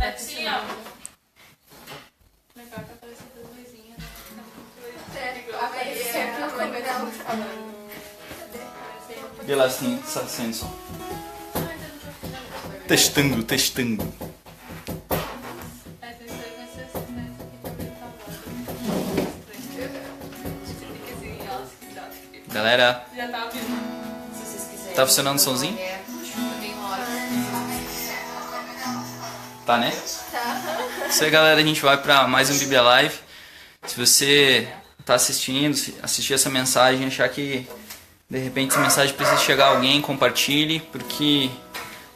Assim, ó. Legal que aparece as luzinhas, né? Aparece sempre o nome dela falando. Vê lá se tem saindo som. Testando. Galera, Já tá ouvindo. Se vocês quiserem. Tá funcionando o somzinho? Eu tenho hora. tá, né? Isso aí, galera, a gente vai pra mais um Bíblia Live. Se você tá assistindo, assistir essa mensagem, achar que de repente essa mensagem precisa chegar a alguém, compartilhe, porque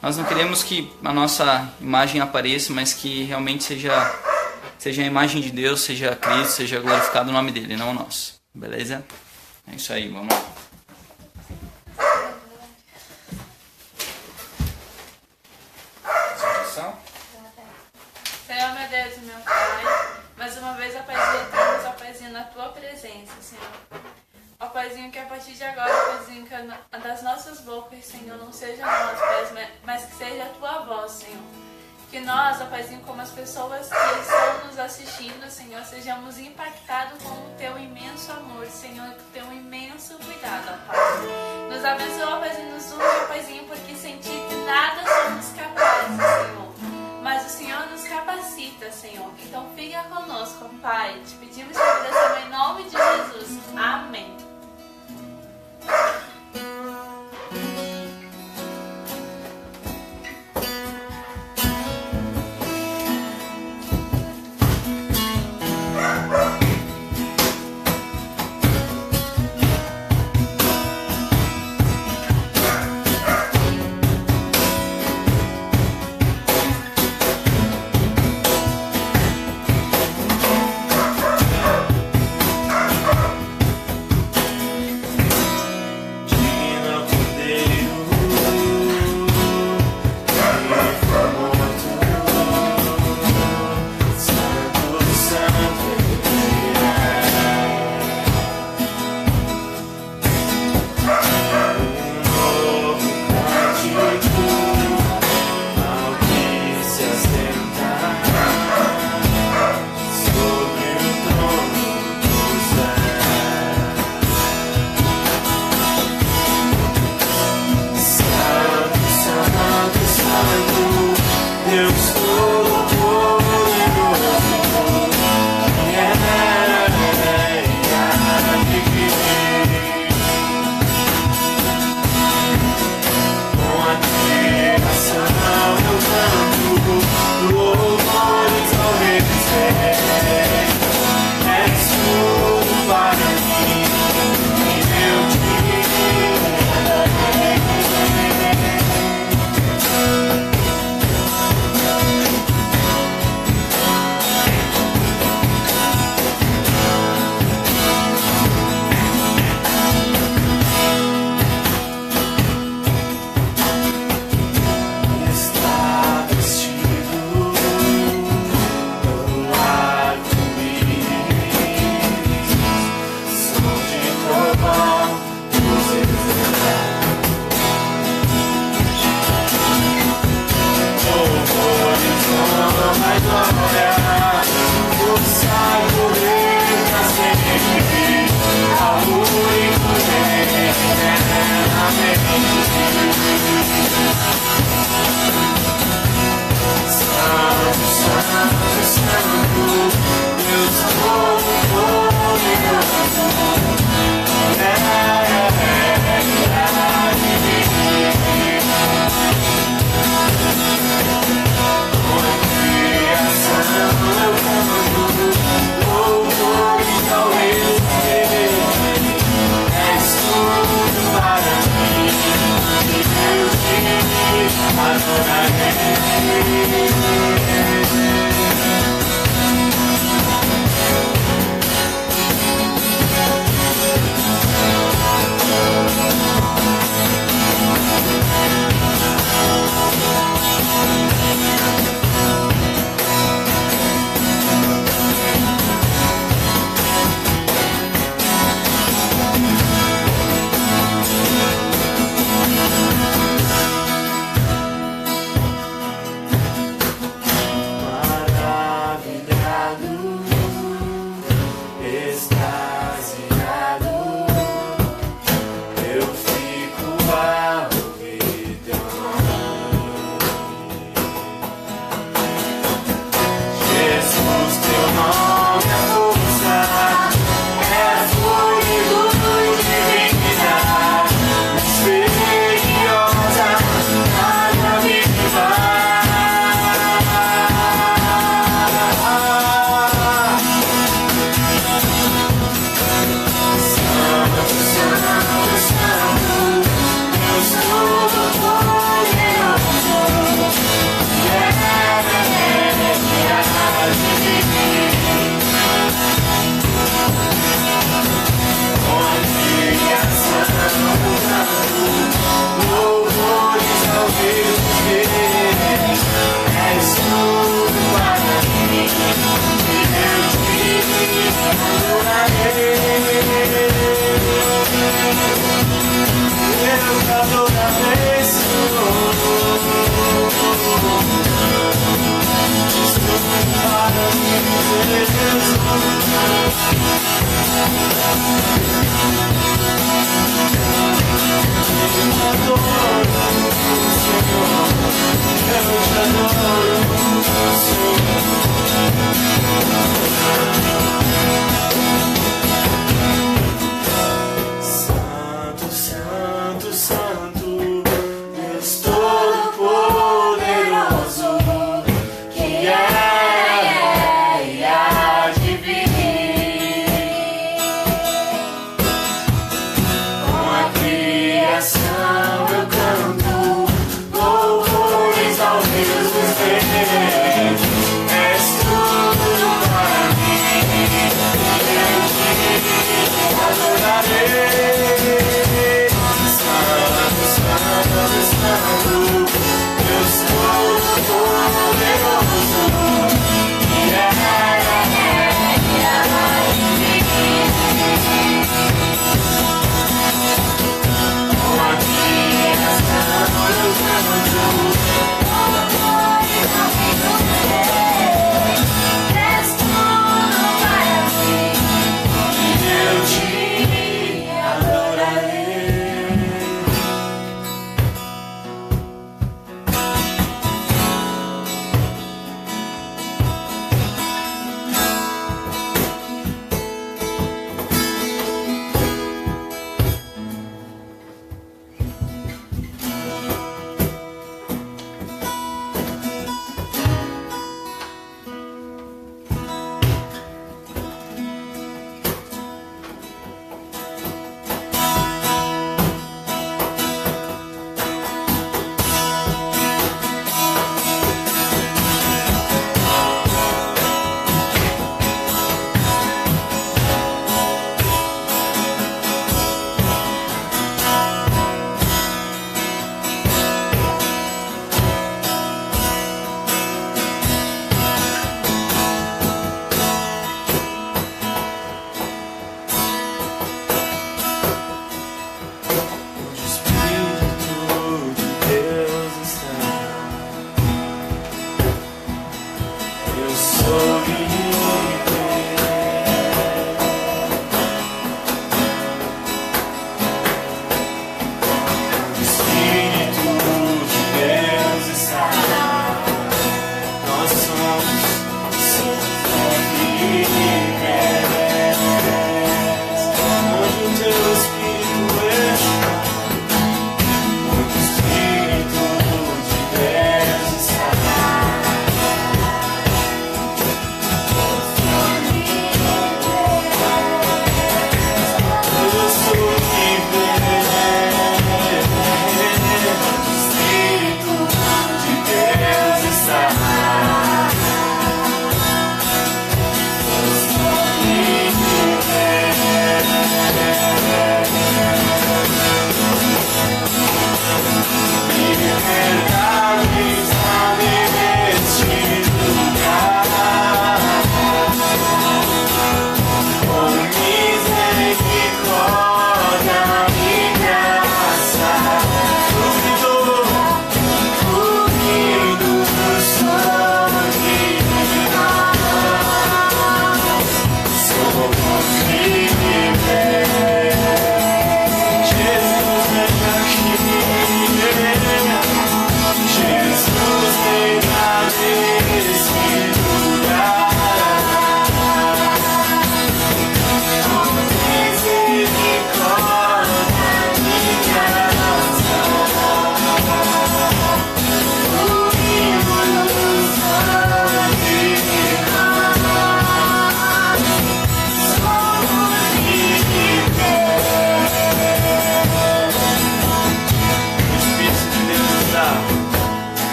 nós não queremos que a nossa imagem apareça, mas que realmente seja a imagem de Deus, seja Cristo, seja glorificado o nome dele, não o nosso. Beleza? É isso aí, vamos lá. Senhor, meu Deus e meu Pai, mais uma vez, ó Paizinho, estamos, ó Paizinho, na Tua presença, Senhor. Ó Paizinho, que a partir de agora, Paizinho, que das nossas bocas, Senhor, não seja nós, Pai, mas que seja a Tua voz, Senhor. Que nós, ó Paizinho, como as pessoas que estão nos assistindo, Senhor, sejamos impactados com o Teu imenso amor, Senhor, e com o Teu imenso cuidado, ó Pai. Nos abençoa, ó Paizinho, nos une, ó Paizinho, porque sem Ti que nada somos capazes, Senhor. Mas o Senhor nos capacita, Senhor. Então fica conosco, Pai. Te pedimos que agradecemos em nome de Jesus. Amém.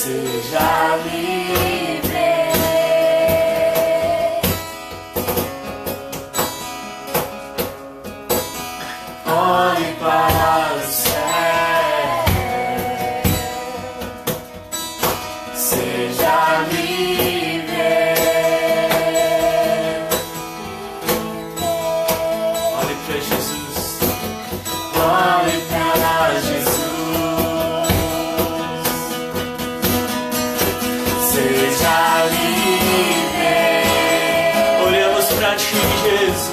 Seja livre. Olhe para o céu. Seja livre. Olhe para Jesus. Olhe para Jesus. Seja livre. Olhamos para ti, Jesus.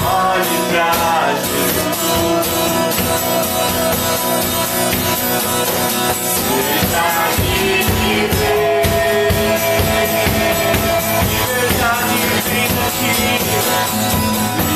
Olhe pra Jesus. Seja livre. Liberdade vem daqui.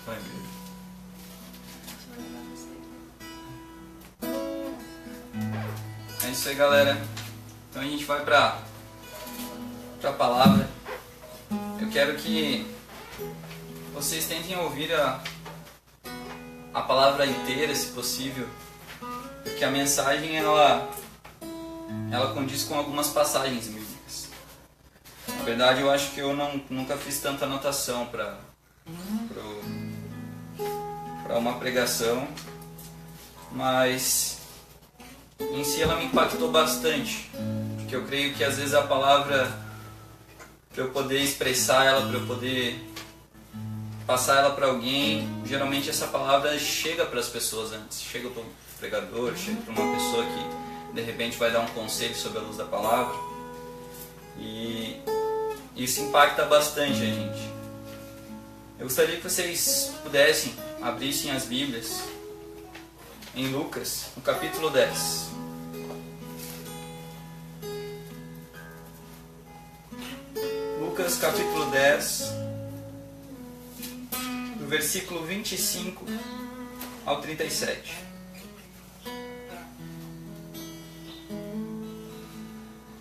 Vai mesmo. É isso aí, galera. Então a gente vai pra palavra. Eu quero que vocês tentem ouvir a palavra inteira, se possível, porque a mensagem ela condiz com algumas passagens bíblicas. Na verdade, eu acho que eu nunca fiz tanta anotação para uma pregação, mas em si ela me impactou bastante, porque eu creio que às vezes a palavra, para eu poder expressar ela, para eu poder passar ela para alguém, geralmente essa palavra chega para as pessoas antes, chega para o pregador, chega para uma pessoa que de repente vai dar um conselho sobre a luz da palavra, e isso impacta bastante a gente. Eu gostaria que vocês pudessem abrissem as Bíblias em Lucas, no capítulo 10. Lucas capítulo 10, do versículo 25 ao 37.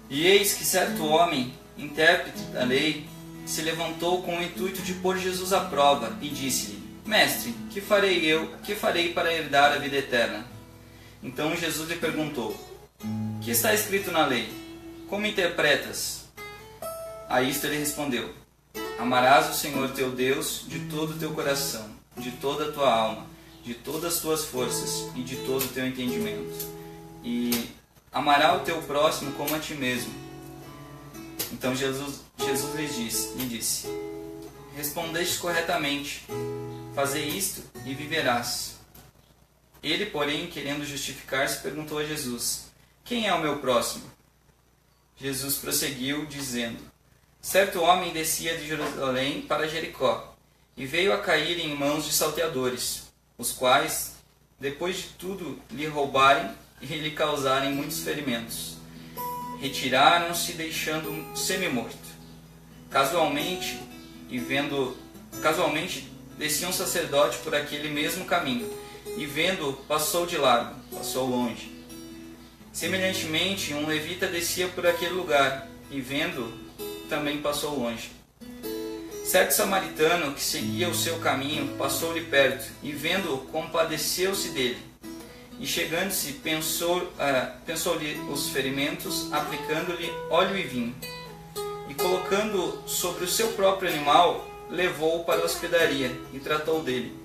E eis que certo homem, intérprete da lei, se levantou com o intuito de pôr Jesus à prova e disse-lhe: Mestre, que farei para herdar a vida eterna? Então Jesus lhe perguntou: Que está escrito na lei? Como interpretas? A isto ele respondeu: Amarás o Senhor teu Deus de todo o teu coração, de toda a tua alma, de todas as tuas forças e de todo o teu entendimento. E amará o teu próximo como a ti mesmo. Então Jesus lhe disse: Respondeste corretamente. Fazei isto e viverás. Ele, porém, querendo justificar-se, perguntou a Jesus: Quem é o meu próximo? Jesus prosseguiu, dizendo: Certo homem descia de Jerusalém para Jericó, e veio a cair em mãos de salteadores, os quais, depois de tudo lhe roubarem e lhe causarem muitos ferimentos, retiraram-se, deixando-o semi-morto. Casualmente descia um sacerdote por aquele mesmo caminho, e vendo-o, passou de largo, passou longe. Semelhantemente, um levita descia por aquele lugar, e vendo-o, também passou longe. Certo samaritano que seguia o seu caminho passou-lhe perto, e vendo-o, compadeceu-se dele. E chegando-se, pensou-lhe os ferimentos, aplicando-lhe óleo e vinho. E colocando-o sobre o seu próprio animal, levou-o para a hospedaria e tratou dele.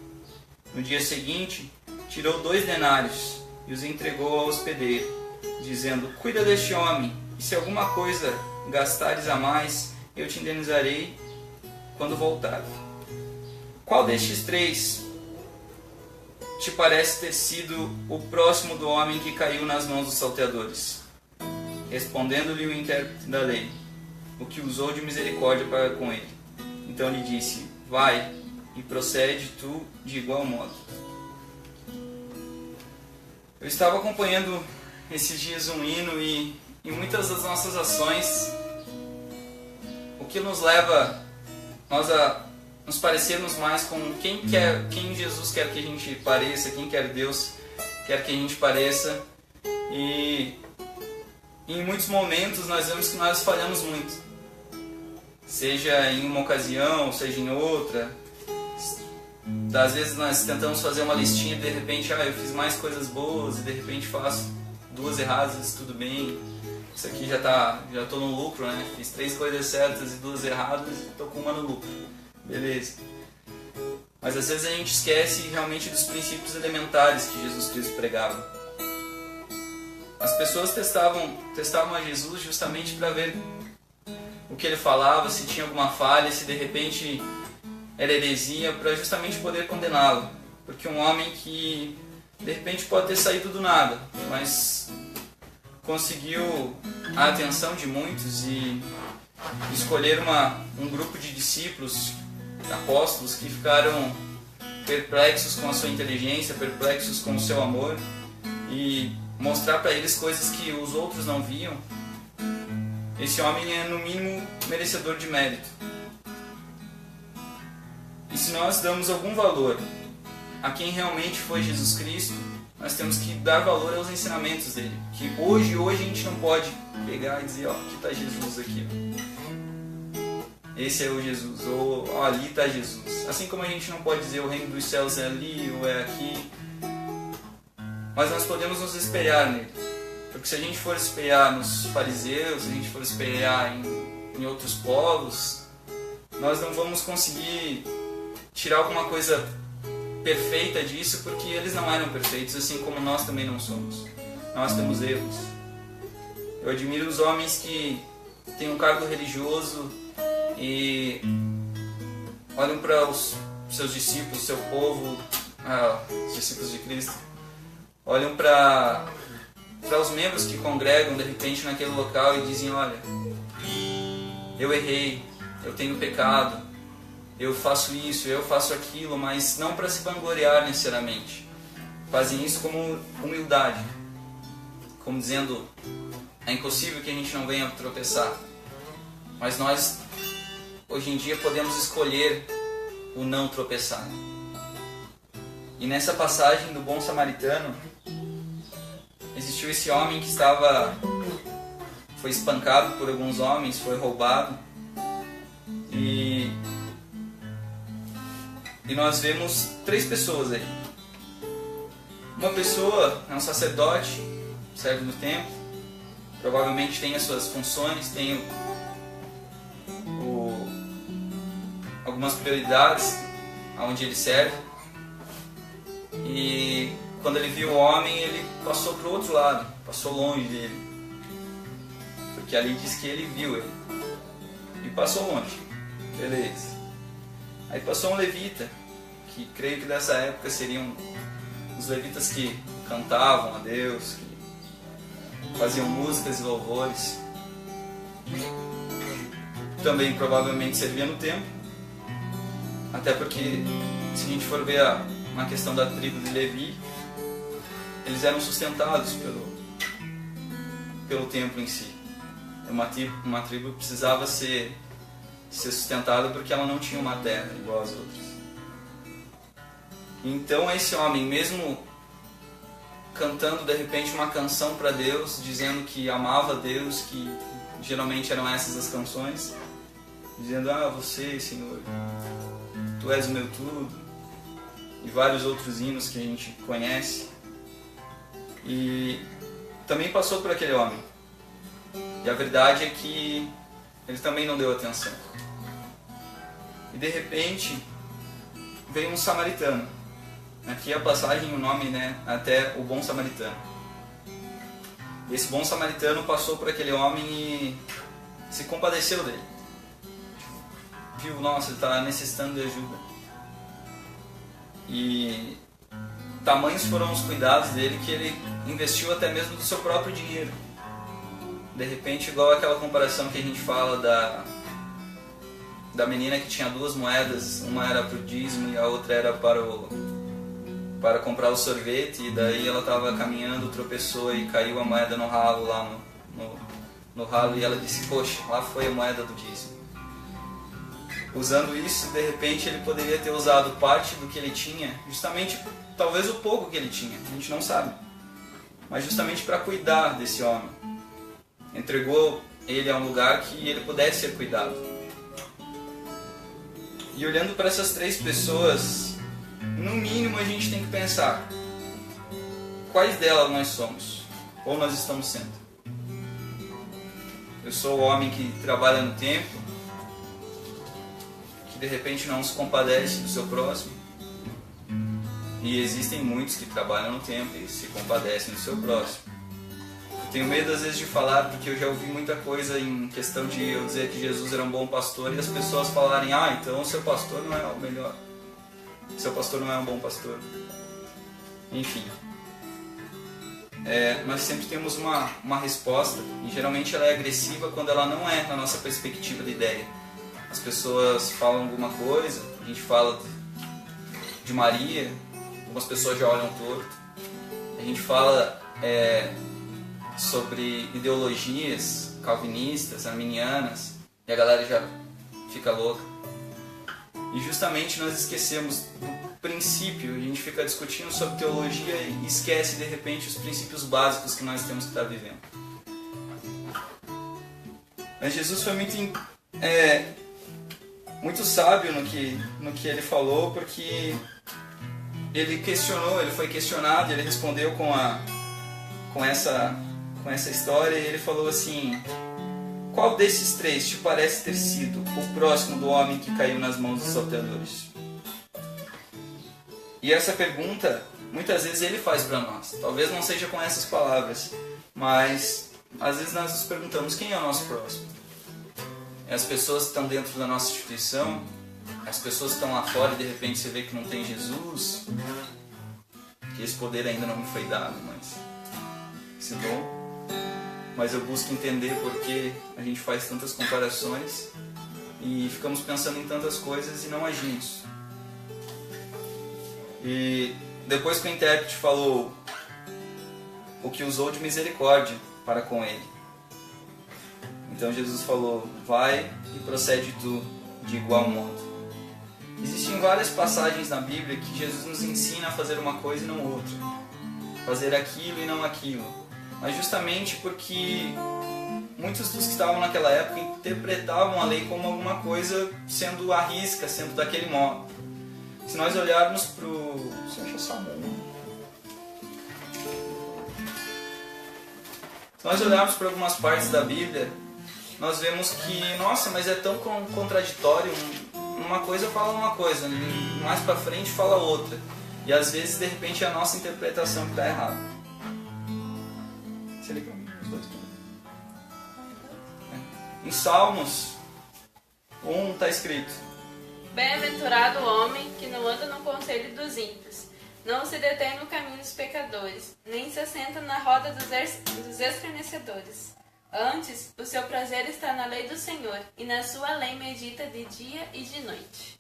No dia seguinte, tirou 2 denários e os entregou ao hospedeiro, dizendo: Cuida deste homem, e se alguma coisa gastares a mais, eu te indenizarei quando voltar. Qual destes 3 te parece ter sido o próximo do homem que caiu nas mãos dos salteadores? Respondendo-lhe o intérprete da lei: O que usou de misericórdia para com ele. Então lhe disse: Vai e procede tu de igual modo. Eu estava acompanhando esses dias um hino e em muitas das nossas ações, o que nos leva nós a nos parecermos mais com quem Jesus quer que a gente pareça, quem quer Deus quer que a gente pareça. E em muitos momentos nós vemos que nós falhamos muito, seja em uma ocasião, seja em outra. Às vezes nós tentamos fazer uma listinha e de repente eu fiz mais coisas boas e de repente faço 2 erradas, tudo bem, isso aqui já estou no lucro, né? Fiz 3 coisas certas e 2 erradas e estou com uma no lucro, beleza. Mas às vezes a gente esquece realmente dos princípios elementares que Jesus Cristo pregava. As pessoas testavam a Jesus justamente para ver o que ele falava, se tinha alguma falha, se de repente era heresia, para justamente poder condená-lo. Porque um homem que de repente pode ter saído do nada, mas conseguiu a atenção de muitos e escolher um grupo de discípulos, apóstolos, que ficaram perplexos com a sua inteligência, perplexos com o seu amor, e mostrar para eles coisas que os outros não viam. Esse homem é no mínimo merecedor de mérito. E se nós damos algum valor a quem realmente foi Jesus Cristo, nós temos que dar valor aos ensinamentos dele. Que hoje a gente não pode pegar e dizer, ó, aqui está Jesus aqui. Esse é o Jesus, ou ó, ali está Jesus. Assim como a gente não pode dizer o reino dos céus é ali ou é aqui, mas nós podemos nos espelhar nele. Porque se a gente for espelhar nos fariseus, se a gente for espelhar em outros povos, nós não vamos conseguir tirar alguma coisa perfeita disso, porque eles não eram perfeitos, assim como nós também não somos. Nós temos erros. Eu admiro os homens que têm um cargo religioso e olham para os seus discípulos, seu povo, os discípulos de Cristo, olham para os membros que congregam de repente naquele local e dizem, olha, eu errei, eu tenho pecado, eu faço isso, eu faço aquilo, mas não para se vangloriar necessariamente. Fazem isso como humildade, como dizendo, é impossível que a gente não venha tropeçar. Mas nós, hoje em dia, podemos escolher o não tropeçar. E nessa passagem do bom samaritano, existiu esse homem que foi espancado por alguns homens, foi roubado. E nós vemos 3 pessoas aí. Uma pessoa é um sacerdote, serve no templo, provavelmente tem as suas funções, tem algumas prioridades aonde ele serve. E quando ele viu o homem, ele passou para o outro lado, passou longe dele, porque ali diz que ele viu ele e passou longe. Beleza. Aí passou um levita, que creio que dessa época seriam os levitas que cantavam a Deus, que faziam músicas e louvores. Também provavelmente servia no templo, até porque se a gente for ver uma questão da tribo de Levi, eles eram sustentados pelo templo em si. Uma tribo precisava ser sustentada porque ela não tinha uma terra igual às outras. Então esse homem, mesmo cantando de repente uma canção para Deus, dizendo que amava Deus, que geralmente eram essas as canções, dizendo, você, Senhor, Tu és o meu tudo, e vários outros hinos que a gente conhece, e também passou por aquele homem. E a verdade é que ele também não deu atenção. E de repente veio um samaritano. Aqui a passagem, o nome, até o bom samaritano. E esse bom samaritano passou por aquele homem e se compadeceu dele. Viu, nossa, ele está necessitando de ajuda. E tamanhos foram os cuidados dele que ele investiu até mesmo do seu próprio dinheiro. De repente, igual aquela comparação que a gente fala da menina que tinha 2 moedas, uma era para o dízimo e a outra era para comprar o sorvete, e daí ela estava caminhando, tropeçou e caiu a moeda no ralo lá no ralo, e ela disse, poxa, lá foi a moeda do dízimo. Usando isso, de repente ele poderia ter usado parte do que ele tinha, justamente, talvez o pouco que ele tinha, a gente não sabe, mas justamente para cuidar desse homem. Entregou ele a um lugar que ele pudesse ser cuidado. E olhando para essas 3 pessoas, no mínimo a gente tem que pensar, quais delas nós somos, ou nós estamos sendo. Eu sou o homem que trabalha no templo, que de repente não se compadece do seu próximo, e existem muitos que trabalham no templo e se compadecem do seu próximo. Eu tenho medo às vezes de falar, porque eu já ouvi muita coisa em questão de eu dizer que Jesus era um bom pastor e as pessoas falarem, então o seu pastor não é o melhor, seu pastor não é um bom pastor. Enfim, nós sempre temos uma resposta, e geralmente ela é agressiva quando ela não é na nossa perspectiva de ideia. As pessoas falam alguma coisa, a gente fala de Maria, algumas pessoas já olham torto, a gente fala sobre ideologias calvinistas, arminianas, e a galera já fica louca. E justamente nós esquecemos do princípio, a gente fica discutindo sobre teologia e esquece de repente os princípios básicos que nós temos que estar vivendo. Mas Jesus foi muito sábio no que ele falou, porque ele questionou, ele foi questionado, ele respondeu com essa história, e ele falou assim: qual desses três te parece ter sido o próximo do homem que caiu nas mãos dos salteadores? E essa pergunta, muitas vezes ele faz para nós. Talvez não seja com essas palavras, mas às vezes nós nos perguntamos: quem é o nosso próximo? É as pessoas que estão dentro da nossa instituição? As pessoas que estão lá fora e de repente você vê que não tem Jesus? Que esse poder ainda não me foi dado, mas esse dom. Mas eu busco entender porque a gente faz tantas comparações e ficamos pensando em tantas coisas e não agimos. E depois que o intérprete falou o que usou de misericórdia para com ele, então Jesus falou: vai e procede tu de igual modo. Existem várias passagens na Bíblia que Jesus nos ensina a fazer uma coisa e não outra, fazer aquilo e não aquilo. Mas justamente porque muitos dos que estavam naquela época interpretavam a lei como alguma coisa sendo à risca, sendo daquele modo. Se nós olharmos para o... Você acha salmão? Se nós olharmos para algumas partes da Bíblia, nós vemos que, nossa, mas é tão contraditório. Uma coisa fala uma coisa, mais para frente fala outra. E às vezes, de repente, é a nossa interpretação que está errada. Em Salmos 1 está escrito: bem-aventurado o homem que não anda no conselho dos ímpios, não se detém no caminho dos pecadores, nem se assenta na roda dos escarnecedores. Antes, o seu prazer está na lei do Senhor, e na sua lei medita de dia e de noite.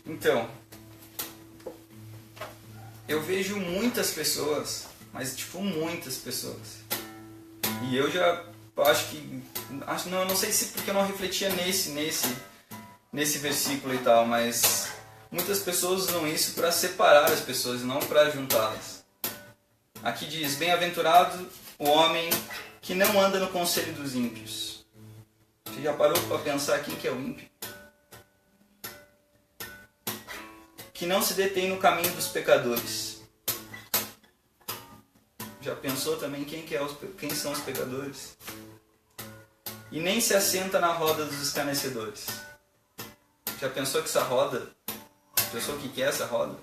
Então, eu vejo muitas pessoas, mas muitas pessoas. E eu já não sei se porque eu não refletia nesse versículo e tal, mas muitas pessoas usam isso para separar as pessoas e não para juntá-las. Aqui diz: bem-aventurado o homem que não anda no conselho dos ímpios. Você já parou para pensar quem que é o ímpio? Que não se detém no caminho dos pecadores. Já pensou também quem são os pecadores? E nem se assenta na roda dos escarnecedores. Já pensou que essa roda? Pensou o que é essa roda?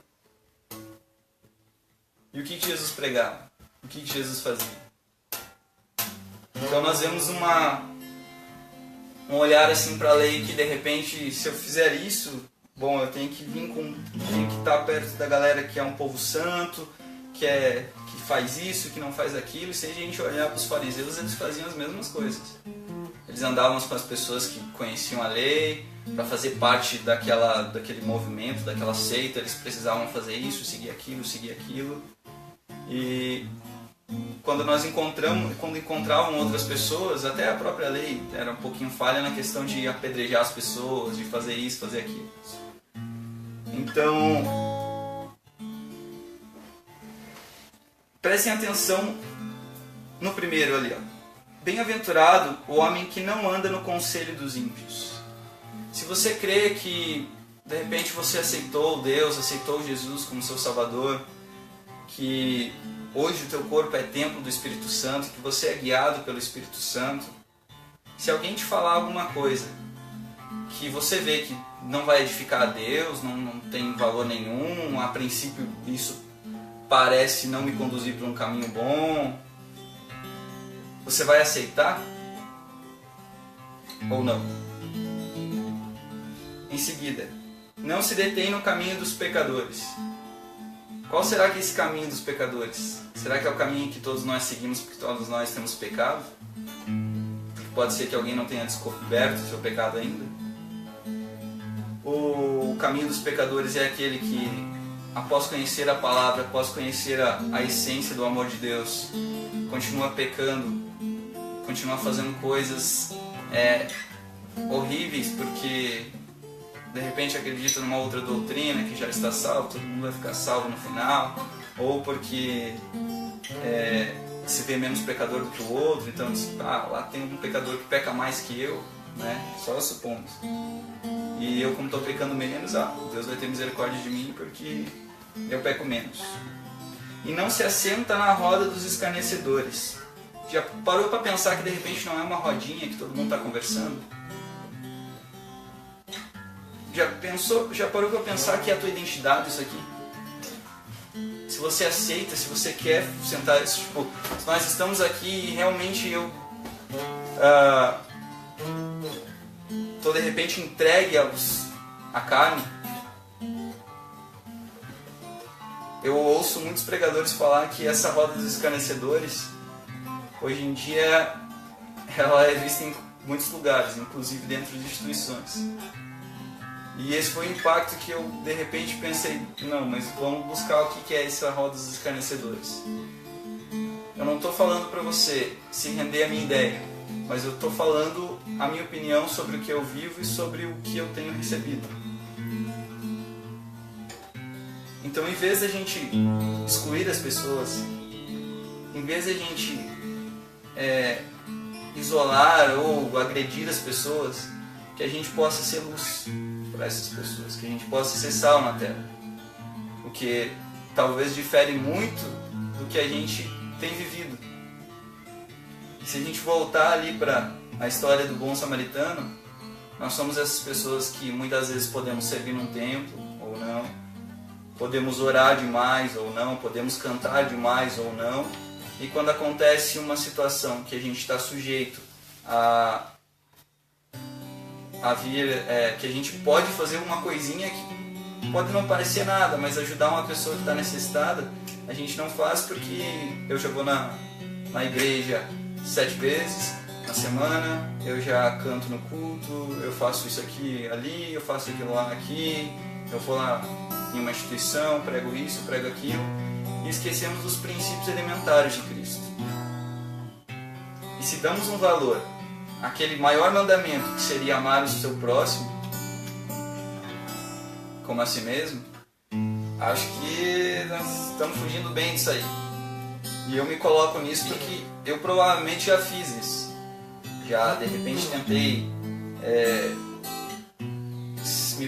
E o que Jesus pregava? O que Jesus fazia? Então nós vemos um olhar assim para a lei que de repente, se eu fizer isso, bom, eu tenho que estar perto da galera que é um povo santo, que faz isso, que não faz aquilo. E se a gente olhar para os fariseus, eles faziam as mesmas coisas. Eles andavam com as pessoas que conheciam a lei, para fazer parte daquele movimento, daquela seita, eles precisavam fazer isso, seguir aquilo. E quando encontravam outras pessoas, até a própria lei era um pouquinho falha na questão de apedrejar as pessoas, de fazer isso, fazer aquilo. Então, prestem atenção no primeiro ali, ó. Bem-aventurado o homem que não anda no conselho dos ímpios. Se você crê que de repente você aceitou Deus, aceitou Jesus como seu Salvador, que hoje o teu corpo é templo do Espírito Santo, que você é guiado pelo Espírito Santo, se alguém te falar alguma coisa que você vê que não vai edificar a Deus, não tem valor nenhum, a princípio isso parece não me conduzir para um caminho bom, você vai aceitar ou não? Em seguida, não se detém no caminho dos pecadores. Qual será que é esse caminho dos pecadores? Será que é o caminho que todos nós seguimos porque todos nós temos pecado? Pode ser que alguém não tenha descoberto o seu pecado ainda? O caminho dos pecadores é aquele que, após conhecer a palavra, após conhecer a essência do amor de Deus, continua pecando, continua fazendo coisas horríveis, porque de repente acredita numa outra doutrina que já está salvo, todo mundo vai ficar salvo no final, ou porque se vê menos pecador do que o outro, então diz, lá tem um pecador que peca mais que eu, né? Só supomos. E eu, como estou pecando menos, Deus vai ter misericórdia de mim porque eu peco menos. E não se assenta na roda dos escarnecedores. Já parou para pensar que de repente não é uma rodinha que todo mundo está conversando? Já parou para pensar que é a tua identidade isso aqui? Se você aceita, se você quer sentar, tipo, se nós estamos aqui e realmente eu tô de repente entregue à carne. Eu ouço muitos pregadores falar que essa roda dos escarnecedores, hoje em dia, ela é vista em muitos lugares, inclusive dentro de instituições. E esse foi o impacto que eu, de repente, pensei, não, mas vamos buscar o que é essa roda dos escarnecedores. Eu não estou falando para você se render à minha ideia, mas eu estou falando a minha opinião sobre o que eu vivo e sobre o que eu tenho recebido. Então, em vez da gente excluir as pessoas, em vez da gente isolar ou agredir as pessoas, que a gente possa ser luz para essas pessoas, que a gente possa ser sal na terra. O que talvez difere muito do que a gente tem vivido. E se a gente voltar ali para a história do bom samaritano, nós somos essas pessoas que muitas vezes podemos servir num templo ou não, podemos orar demais ou não, podemos cantar demais ou não, e quando acontece uma situação que a gente está sujeito a vir, que a gente pode fazer uma coisinha que pode não parecer nada, mas ajudar uma pessoa que está necessitada, a gente não faz porque eu já vou na igreja 7 vezes na semana, eu já canto no culto, eu faço isso aqui ali, eu faço aquilo lá aqui, eu vou lá em uma instituição, prego isso, prego aquilo, e esquecemos dos princípios elementares de Cristo. E se damos um valor àquele maior mandamento, que seria amar o seu próximo como a si mesmo, acho que nós estamos fugindo bem disso aí. E eu me coloco nisso porque eu provavelmente já fiz isso. Já de repente tentei me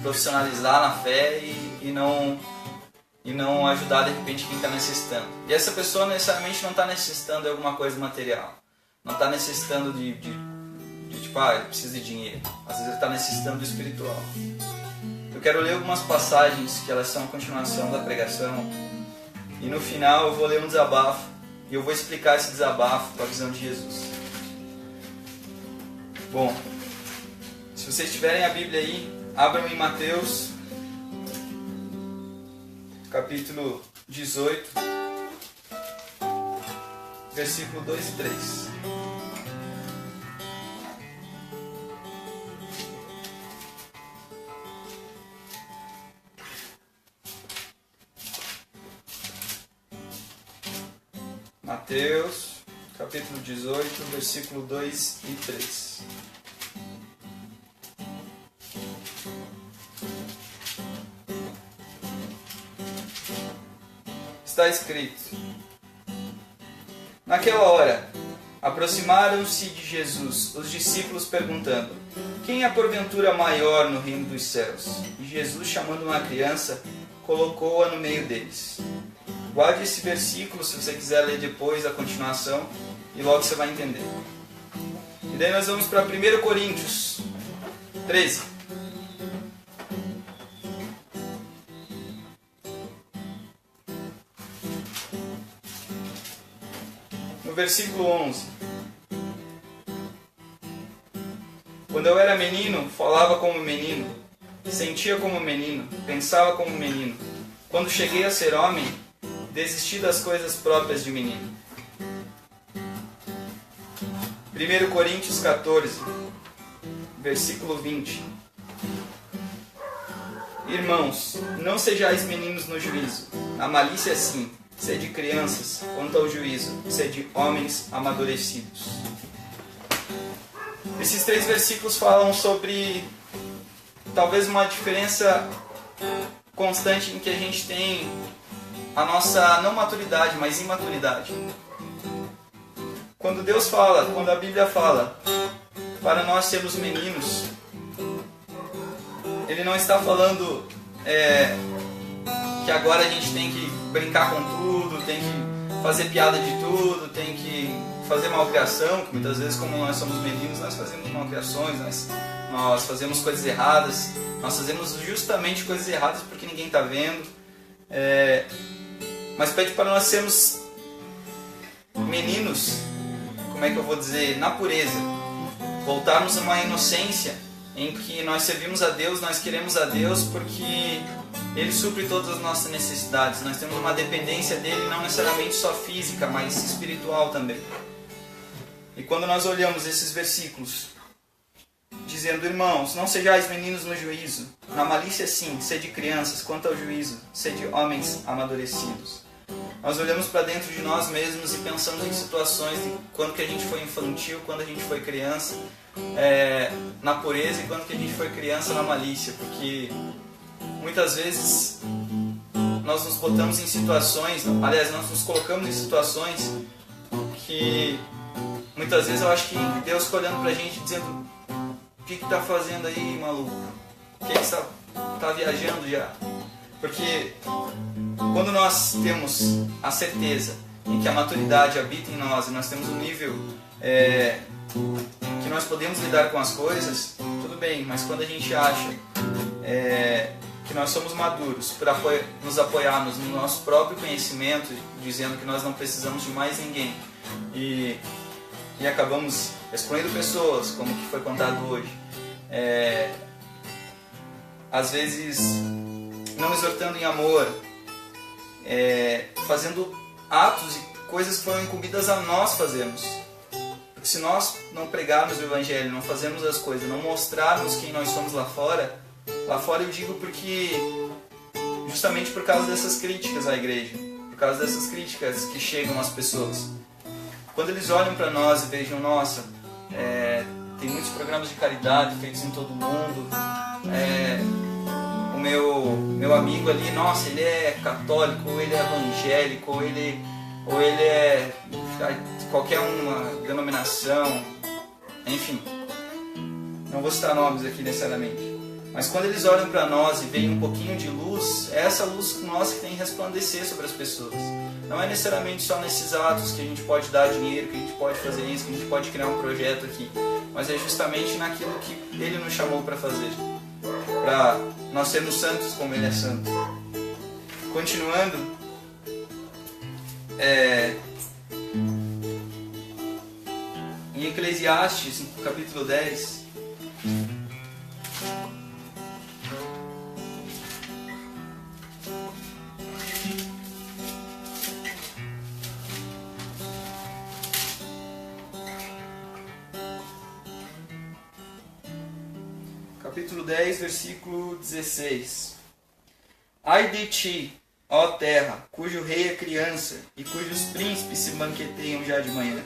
profissionalizar na fé e não ajudar de repente quem está necessitando. E essa pessoa necessariamente não está necessitando de alguma coisa material. Não está necessitando de tipo, ele precisa de dinheiro. Às vezes ele está necessitando do espiritual. Eu quero ler algumas passagens que elas são a continuação da pregação. E no final eu vou ler um desabafo. E eu vou explicar esse desabafo com a visão de Jesus. Bom, se vocês tiverem a Bíblia aí, abram em Mateus, capítulo 18, versículo 2 e 3. Mateus, capítulo 18, versículo 2 e 3. Está escrito: naquela hora, aproximaram-se de Jesus os discípulos perguntando: quem é porventura maior no reino dos céus? E Jesus, chamando uma criança, colocou-a no meio deles. Guarde esse versículo se você quiser ler depois a continuação e logo você vai entender. E daí nós vamos para 1 Coríntios 13. No versículo 11. Quando eu era menino, falava como menino, sentia como menino, pensava como menino. Quando cheguei a ser homem, desisti das coisas próprias de menino. 1 Coríntios 14, versículo 20. Irmãos, não sejais meninos no juízo. A malícia sim, sede crianças. Quanto ao juízo, sede homens amadurecidos. Esses 3 versículos falam sobre talvez uma diferença constante em que a gente tem a nossa não maturidade, mas imaturidade. Quando Deus fala, quando a Bíblia fala para nós sermos meninos, Ele não está falando que agora a gente tem que brincar com tudo, tem que fazer piada de tudo, tem que fazer malcriação, que muitas vezes, como nós somos meninos, nós fazemos malcriações, nós fazemos coisas erradas, nós fazemos justamente coisas erradas porque ninguém está vendo, mas pede para nós sermos meninos, como é que eu vou dizer, na pureza, voltarmos a uma inocência em que nós servimos a Deus, nós queremos a Deus porque Ele supre todas as nossas necessidades, nós temos uma dependência dEle não necessariamente só física, mas espiritual também. E quando nós olhamos esses versículos, dizendo: irmãos, não sejais meninos no juízo, na malícia sim, sede crianças, quanto ao juízo, sede homens amadurecidos. Nós olhamos para dentro de nós mesmos e pensamos em situações de quando que a gente foi infantil, quando a gente foi criança, na pureza, e quando que a gente foi criança na malícia, porque muitas vezes nós nos botamos em situações, aliás, nós nos colocamos em situações que muitas vezes eu acho que Deus fica olhando pra gente dizendo: o que tá fazendo aí, maluco? O que você tá viajando já? Porque quando nós temos a certeza em que a maturidade habita em nós e nós temos um nível que nós podemos lidar com as coisas, tudo bem, mas quando a gente acha que nós somos maduros para nos apoiarmos no nosso próprio conhecimento, dizendo que nós não precisamos de mais ninguém, e acabamos excluindo pessoas, como que foi contado hoje, às vezes não exortando em amor, fazendo atos e coisas que foram incumbidas a nós fazermos. Porque se nós não pregarmos o Evangelho, não fazermos as coisas, não mostrarmos quem nós somos lá fora eu digo porque justamente por causa dessas críticas à igreja, por causa dessas críticas que chegam às pessoas. Quando eles olham para nós e vejam: nossa, tem muitos programas de caridade feitos em todo o mundo, o meu amigo ali, nossa, ele é católico, ou ele é evangélico, ou ele é qualquer uma denominação, enfim, não vou citar nomes aqui necessariamente. Mas quando eles olham para nós e veem um pouquinho de luz, é essa luz nossa que tem que resplandecer sobre as pessoas. Não é necessariamente só nesses atos que a gente pode dar dinheiro, que a gente pode fazer isso, que a gente pode criar um projeto aqui, mas é justamente naquilo que Ele nos chamou para fazer, para nós sermos santos como Ele é santo. Continuando, em Eclesiastes, no capítulo 10, capítulo 10, versículo 16. Ai de ti, ó terra, cujo rei é criança e cujos príncipes se banqueteiam já de manhã.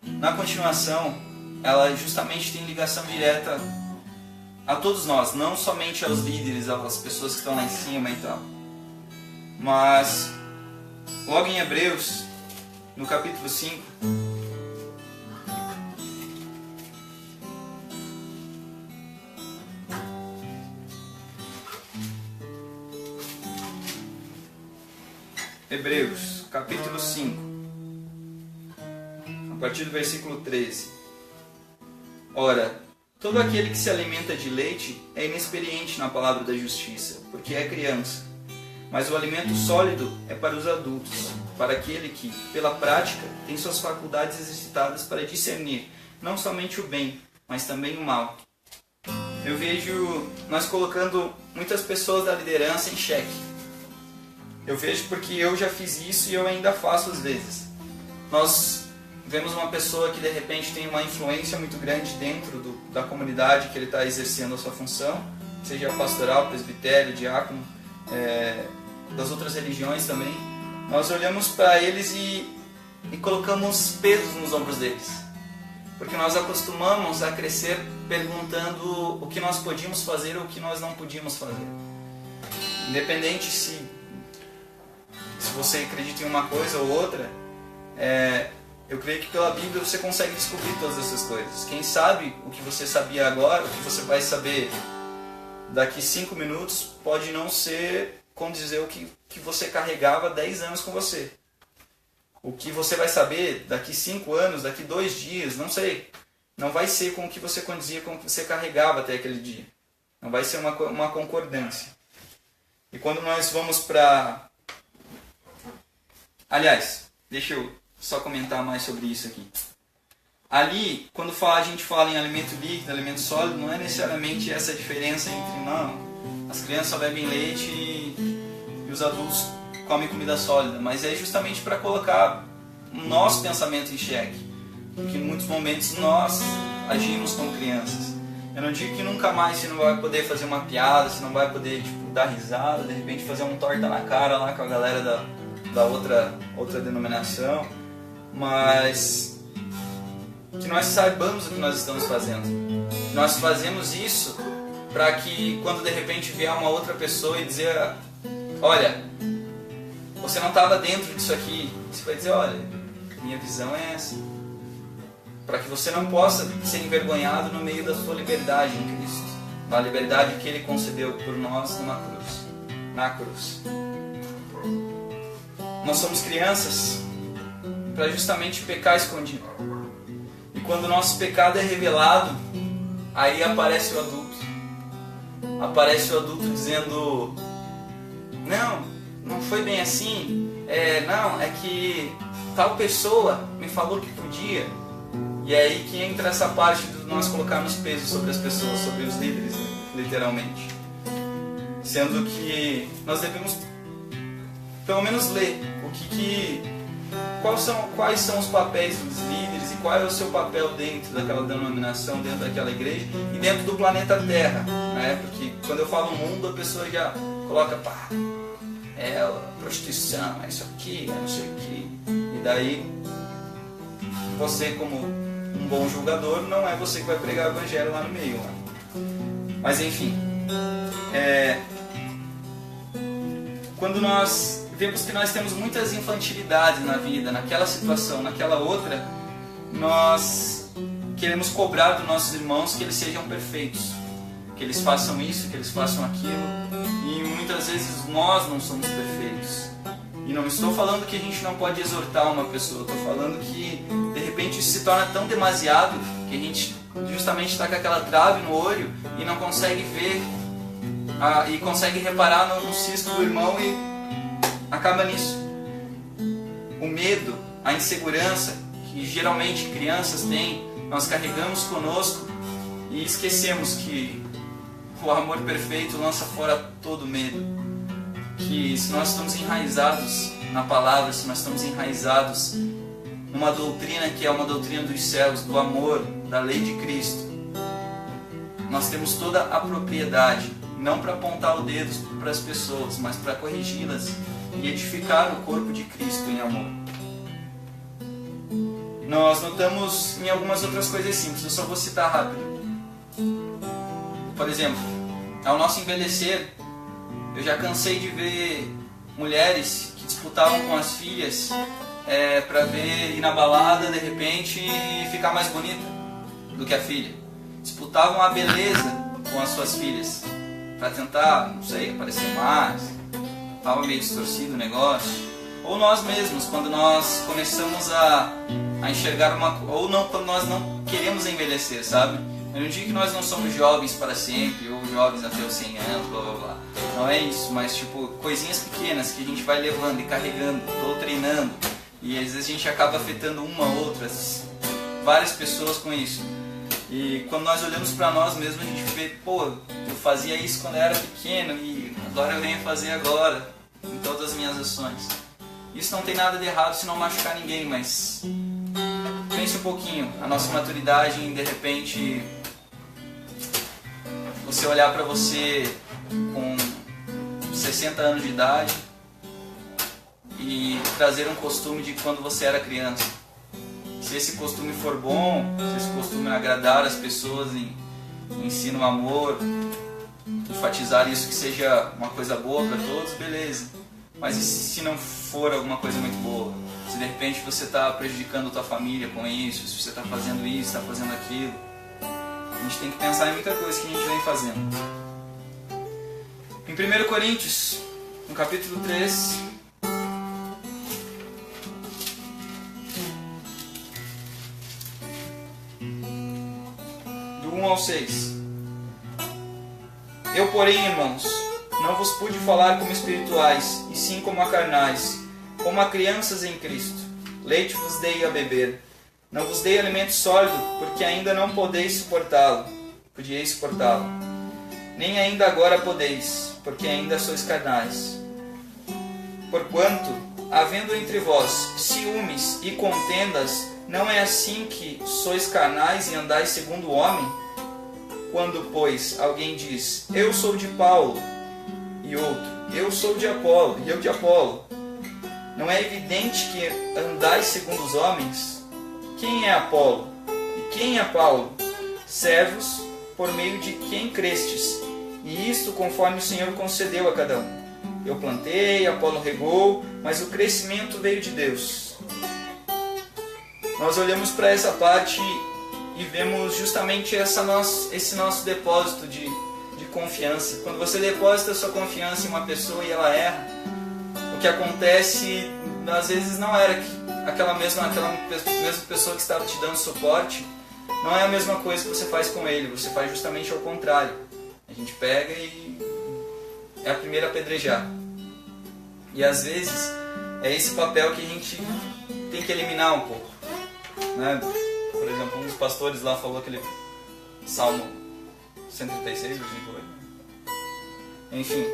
Na continuação, ela justamente tem ligação direta a todos nós, não somente aos líderes, às pessoas que estão lá em cima e tal. Mas, logo em Hebreus, no capítulo 5, Hebreus, capítulo 5, a partir do versículo 13. Ora, todo aquele que se alimenta de leite é inexperiente na palavra da justiça, porque é criança. Mas o alimento sólido é para os adultos, para aquele que, pela prática, tem suas faculdades exercitadas para discernir não somente o bem, mas também o mal. Eu vejo nós colocando muitas pessoas da liderança em xeque. Eu vejo porque eu já fiz isso e eu ainda faço às vezes. Nós vemos uma pessoa que de repente tem uma influência muito grande dentro da comunidade que ele está exercendo a sua função, seja pastoral, presbitério, diácono, das outras religiões também. Nós olhamos para eles e colocamos pesos nos ombros deles. porque nós acostumamos a crescer perguntando o que nós podíamos fazer ou o que nós não podíamos fazer. Independente se você acredita em uma coisa ou outra, eu creio que pela Bíblia você consegue descobrir todas essas coisas. Quem sabe o que você sabia agora, o que você vai saber daqui 5 minutos, pode não ser condizer o que você carregava 10 anos com você. O que você vai saber daqui 5 anos, daqui 2 dias, não sei. Não vai ser com o que você condizia, com o que você carregava até aquele dia. Não vai ser uma concordância. E quando nós vamos para... Aliás, deixa eu só comentar mais sobre isso aqui. Ali, quando a gente fala em alimento líquido, alimento sólido, não é necessariamente essa diferença entre, não, as crianças só bebem leite e os adultos comem comida sólida, mas é justamente para colocar o nosso pensamento em xeque, porque em muitos momentos nós agimos como crianças. Eu não digo que nunca mais você não vai poder fazer uma piada, você não vai poder dar risada, de repente fazer um torta na cara lá com a galera da outra denominação, mas que nós saibamos o que nós estamos fazendo. Nós fazemos isso para que quando de repente vier uma outra pessoa e dizer, olha, você não estava dentro disso aqui, você vai dizer, olha, minha visão é essa. Para que você não possa ser envergonhado no meio da sua liberdade em Cristo, na liberdade que Ele concedeu por nós na cruz. Nós somos crianças para justamente pecar escondido. E quando o nosso pecado é revelado, aí aparece o adulto. Aparece o adulto dizendo, não foi bem assim, não, é que tal pessoa me falou que podia. E é aí que entra essa parte de nós colocarmos peso sobre as pessoas, sobre os líderes, literalmente. Sendo que nós devemos pelo menos ler quais são os papéis dos líderes e qual é o seu papel dentro daquela denominação, dentro daquela igreja e dentro do planeta Terra, né? Porque quando eu falo mundo, a pessoa já coloca, prostituição, é isso aqui, é não sei o que. E daí, você como um bom julgador, não é você que vai pregar o evangelho lá no meio. Né? Mas enfim, quando nós vemos que nós temos muitas infantilidades na vida, naquela situação, naquela outra, nós queremos cobrar dos nossos irmãos que eles sejam perfeitos, que eles façam isso, que eles façam aquilo, e muitas vezes nós não somos perfeitos. E não estou falando que a gente não pode exortar uma pessoa, estou falando que de repente isso se torna tão demasiado que a gente justamente está com aquela trave no olho e não consegue ver e consegue reparar no cisco do irmão e acaba nisso. O medo, a insegurança que geralmente crianças têm, nós carregamos conosco e esquecemos que o amor perfeito lança fora todo medo. Que se nós estamos enraizados na palavra, se nós estamos enraizados numa doutrina que é uma doutrina dos céus, do amor, da lei de Cristo, nós temos toda a propriedade, não para apontar o dedo para as pessoas, mas para corrigi-las e edificar o corpo de Cristo em amor. Nós notamos em algumas outras coisas simples, eu só vou citar rápido. Por exemplo, ao nosso envelhecer, eu já cansei de ver mulheres que disputavam com as filhas para ir na balada de repente e ficar mais bonita do que a filha. Disputavam a beleza com as suas filhas para tentar, não sei, aparecer mais. Estava meio distorcido o negócio. Ou nós mesmos, quando nós começamos a enxergar quando nós não queremos envelhecer, sabe? Eu não digo que nós não somos jovens para sempre, ou jovens até os 100 anos, blá blá blá. Não é isso, mas tipo, coisinhas pequenas que a gente vai levando e carregando, doutrinando. E às vezes a gente acaba afetando uma ou outra, várias pessoas com isso. E quando nós olhamos para nós mesmos, a gente vê, eu fazia isso quando eu era pequeno e agora eu venho fazer agora, em todas as minhas ações. Isso não tem nada de errado se não machucar ninguém, mas pense um pouquinho, a nossa maturidade em de repente você olhar para você com 60 anos de idade e trazer um costume de quando você era criança. se esse costume for bom, se esse costume agradar as pessoas em ensino o amor, enfatizar isso que seja uma coisa boa para todos, beleza. Mas e se não for alguma coisa muito boa? Se de repente você está prejudicando a tua família com isso, se você está fazendo isso, está fazendo aquilo, a gente tem que pensar em muita coisa que a gente vem fazendo. Em 1 Coríntios, no capítulo 3, do 1 ao 6. Eu, porém, irmãos, não vos pude falar como espirituais, e sim como a carnais, como a crianças em Cristo. Leite vos dei a beber. Não vos dei alimento sólido, porque ainda não podeis suportá-lo. Podieis suportá-lo. Nem ainda agora podeis, porque ainda sois carnais. Porquanto, havendo entre vós ciúmes e contendas, não é assim que sois carnais e andais segundo o homem? Quando, pois, alguém diz, eu sou de Paulo, e outro, eu sou de Apolo, e eu de Apolo, não é evidente que andais segundo os homens? Quem é Apolo? E quem é Paulo? Servos, por meio de quem crestes, e isto conforme o Senhor concedeu a cada um. Eu plantei, Apolo regou, mas o crescimento veio de Deus. Nós olhamos para essa parte e vemos justamente esse nosso depósito de confiança. Quando você deposita a sua confiança em uma pessoa e ela erra, o que acontece, às vezes não era aquela mesma pessoa que estava te dando suporte, não é a mesma coisa que você faz com ele, você faz justamente ao contrário. A gente pega e é a primeira a apedrejar. E às vezes é esse papel que a gente tem que eliminar um pouco, né? Por exemplo, um dos pastores lá falou aquele Salmo 136, versículo 8. Enfim,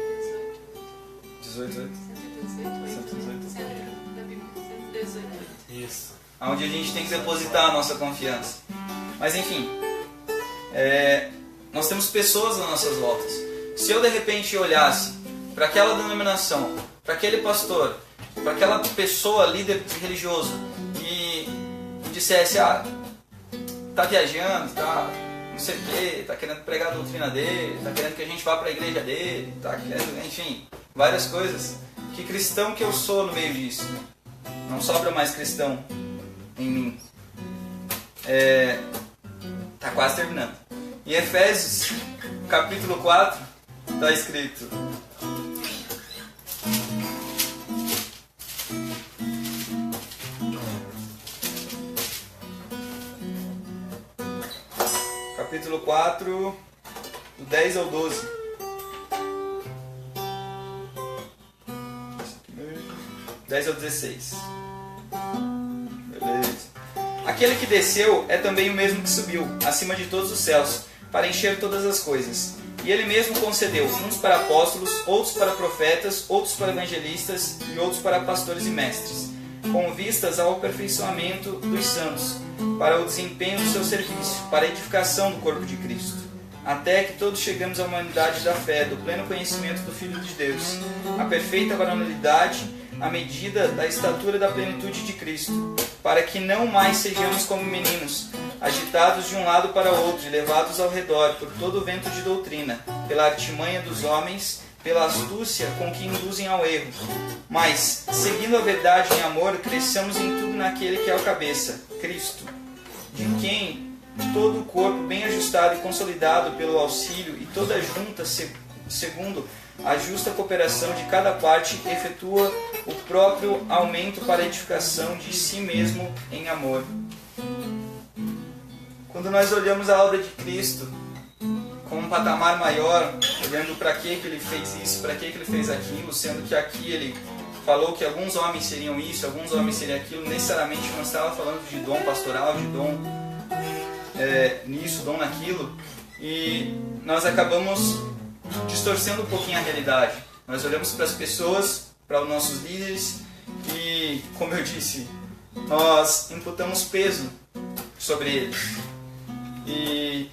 18. 118. Isso. Onde a gente tem que depositar a nossa confiança. Mas enfim, nós temos pessoas às nossas voltas. Se eu de repente olhasse para aquela denominação, para aquele pastor, para aquela pessoa, líder religioso, e dissesse, tá viajando, tá não sei o que, tá querendo pregar a doutrina dele, tá querendo que a gente vá para a igreja dele, tá querendo, enfim, várias coisas. Que cristão que eu sou no meio disso? Não sobra mais cristão em mim. Tá quase terminando. Em Efésios, capítulo 4, está escrito: capítulo 4, do 10 ao 12. 10 ao 16. Beleza. Aquele que desceu é também o mesmo que subiu, acima de todos os céus, para encher todas as coisas. E ele mesmo concedeu, uns para apóstolos, outros para profetas, outros para evangelistas e outros para pastores e mestres, com vistas ao aperfeiçoamento dos santos, para o desempenho do seu serviço, para a edificação do corpo de Cristo, até que todos chegamos à humanidade da fé, do pleno conhecimento do Filho de Deus, à perfeita varonilidade, à medida da estatura da plenitude de Cristo, para que não mais sejamos como meninos, agitados de um lado para outro e levados ao redor por todo o vento de doutrina, pela artimanha dos homens, pela astúcia com que induzem ao erro. Mas, seguindo a verdade em amor, cresçamos em tudo naquele que é o cabeça, Cristo, de quem todo o corpo bem ajustado e consolidado pelo auxílio e toda junta, segundo a justa cooperação de cada parte, efetua o próprio aumento para a edificação de si mesmo em amor. Quando nós olhamos a obra de Cristo com um patamar maior, olhando para que ele fez isso, para que ele fez aquilo, sendo que aqui ele falou que alguns homens seriam isso, alguns homens seriam aquilo, necessariamente não estava falando de dom pastoral, de dom nisso, dom naquilo, e nós acabamos distorcendo um pouquinho a realidade. Nós olhamos para as pessoas, para os nossos líderes e, como eu disse, nós imputamos peso sobre eles. E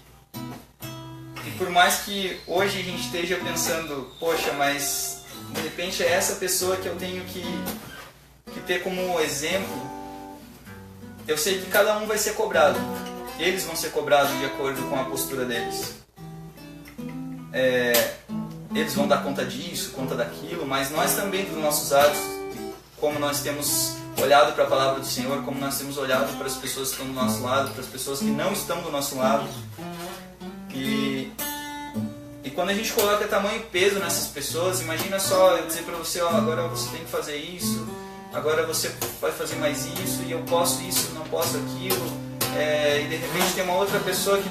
por mais que hoje a gente esteja pensando, poxa, mas de repente é essa pessoa que eu tenho que ter como exemplo, eu sei que cada um vai ser cobrado. Eles vão ser cobrados de acordo com a postura deles. Eles vão dar conta disso, conta daquilo, mas nós também, dos nossos atos, como nós temos olhado para a palavra do Senhor, como nós temos olhado para as pessoas que estão do nosso lado, para as pessoas que não estão do nosso lado. E quando a gente coloca tamanho peso nessas pessoas, imagina só eu dizer para você, ó, agora você tem que fazer isso, agora você vai fazer mais isso, e eu posso isso, não posso aquilo, e de repente tem uma outra pessoa que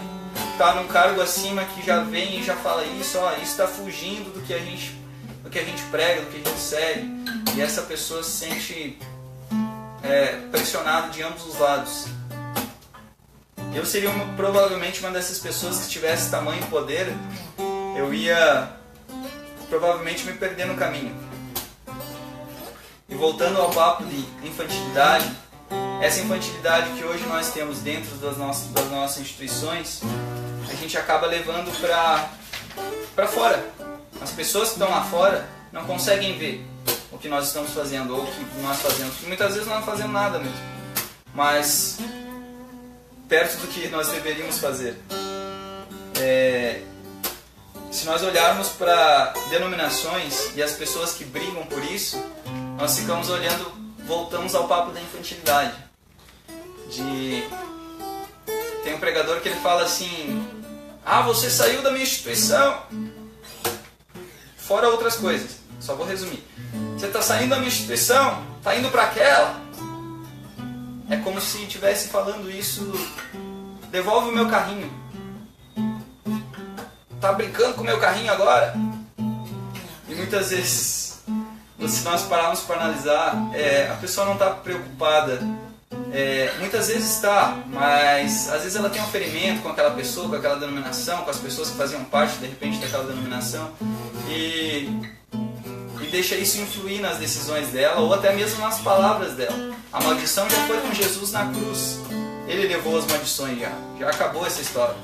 está num cargo acima que já vem e já fala isso, ó, isso está fugindo do que a gente prega, do que a gente segue, e essa pessoa se sente pressionada de ambos os lados. Eu seria provavelmente uma dessas pessoas que tivesse tamanho poder, eu ia provavelmente me perder no caminho. E voltando ao papo de infantilidade, essa infantilidade que hoje nós temos dentro das nossas instituições, a gente acaba levando para fora. As pessoas que estão lá fora não conseguem ver o que nós estamos fazendo ou o que nós fazemos. Porque muitas vezes nós não fazemos nada mesmo, mas perto do que nós deveríamos fazer. Se nós olharmos para denominações e as pessoas que brigam por isso, nós ficamos olhando, voltamos ao papo da infantilidade. Tem um pregador que ele fala assim, você saiu da minha instituição, fora outras coisas, só vou resumir. Você está saindo da minha instituição, está indo para aquela. É como se estivesse falando isso, devolve o meu carrinho. Tá brincando com o meu carrinho agora? E muitas vezes, se nós pararmos para analisar, a pessoa não está preocupada. Muitas vezes está, mas às vezes ela tem um ferimento com aquela pessoa, com aquela denominação, com as pessoas que faziam parte de repente daquela denominação, e deixa isso influir nas decisões dela ou até mesmo nas palavras dela. A maldição já foi com Jesus na cruz. Ele levou as maldições já acabou essa história.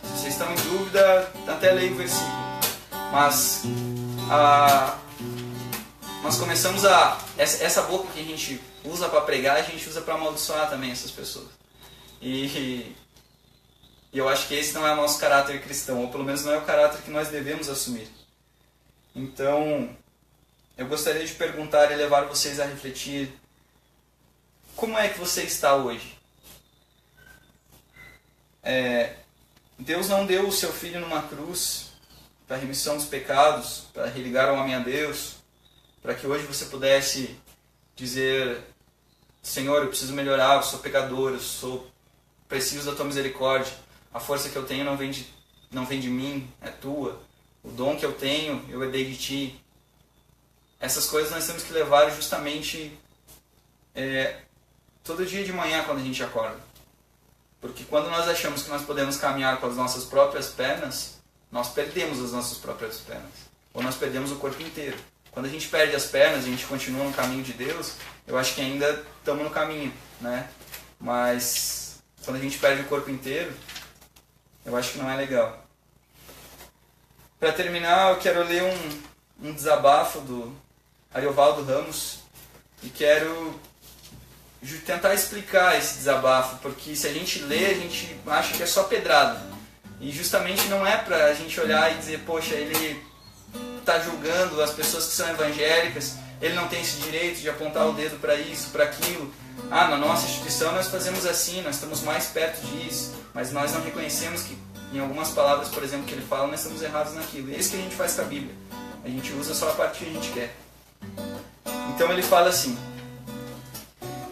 Se vocês estão em dúvida, até leia o versículo. Mas nós começamos essa boca que a gente usa para pregar, a gente usa para amaldiçoar também essas pessoas. E eu acho que esse não é o nosso caráter cristão, ou pelo menos não é o caráter que nós devemos assumir. Então, eu gostaria de perguntar e levar vocês a refletir: como é que você está hoje? Deus não deu o seu Filho numa cruz para a remissão dos pecados, para religar o homem a Deus, para que hoje você pudesse dizer: Senhor, eu preciso melhorar, eu sou pecador, preciso da tua misericórdia, a força que eu tenho não vem de mim, é tua, o dom que eu tenho eu herdei de ti. Essas coisas nós temos que levar justamente todo dia de manhã quando a gente acorda. Porque quando nós achamos que nós podemos caminhar com as nossas próprias pernas, nós perdemos as nossas próprias pernas. Ou nós perdemos o corpo inteiro. Quando a gente perde as pernas e a gente continua no caminho de Deus, eu acho que ainda estamos no caminho, né? Mas quando a gente perde o corpo inteiro, eu acho que não é legal. Para terminar, eu quero ler um desabafo do Ariovaldo Ramos e quero tentar explicar esse desabafo, porque se a gente lê, a gente acha que é só pedrada. E justamente não é para a gente olhar e dizer: poxa, ele está julgando as pessoas que são evangélicas, ele não tem esse direito de apontar o dedo para isso, para aquilo. Na nossa instituição nós fazemos assim, nós estamos mais perto disso, mas nós não reconhecemos que em algumas palavras, por exemplo, que ele fala, nós estamos errados naquilo. E é isso que a gente faz com a Bíblia. A gente usa só a parte que a gente quer. Então ele fala assim: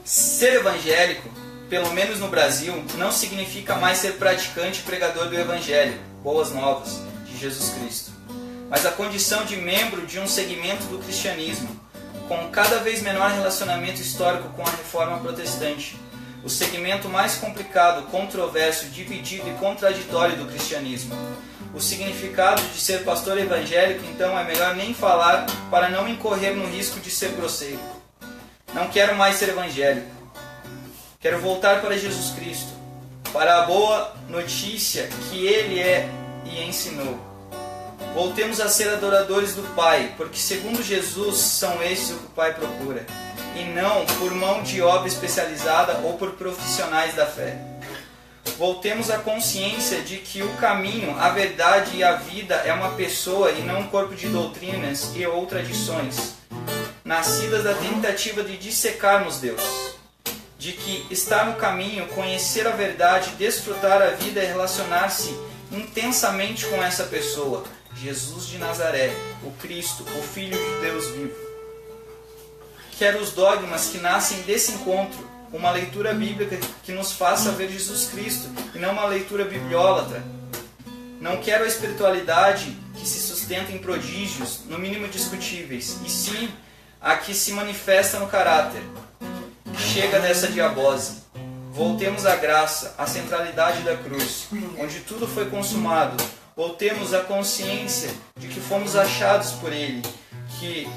ser evangélico, pelo menos no Brasil, não significa mais ser praticante e pregador do Evangelho, boas novas, de Jesus Cristo, mas a condição de membro de um segmento do cristianismo, com cada vez menor relacionamento histórico com a Reforma Protestante, o segmento mais complicado, controverso, dividido e contraditório do cristianismo. O significado de ser pastor evangélico, então, é melhor nem falar para não incorrer no risco de ser grosseiro. Não quero mais ser evangélico. Quero voltar para Jesus Cristo, para a boa notícia que Ele é e ensinou. Voltemos a ser adoradores do Pai, porque segundo Jesus são estes o que o Pai procura, e não por mão de obra especializada ou por profissionais da fé. Voltemos à consciência de que o caminho, a verdade e a vida é uma pessoa e não um corpo de doutrinas e ou tradições, nascidas da tentativa de dissecarmos Deus. De que está no caminho conhecer a verdade, desfrutar a vida e relacionar-se intensamente com essa pessoa, Jesus de Nazaré, o Cristo, o Filho de Deus vivo. Quero os dogmas que nascem desse encontro, uma leitura bíblica que nos faça ver Jesus Cristo e não uma leitura bibliólatra. Não quero a espiritualidade que se sustenta em prodígios, no mínimo discutíveis, e sim a que se manifesta no caráter. Chega dessa diabose. Voltemos à graça, à centralidade da cruz, onde tudo foi consumado. Voltemos à consciência de que fomos achados por Ele, que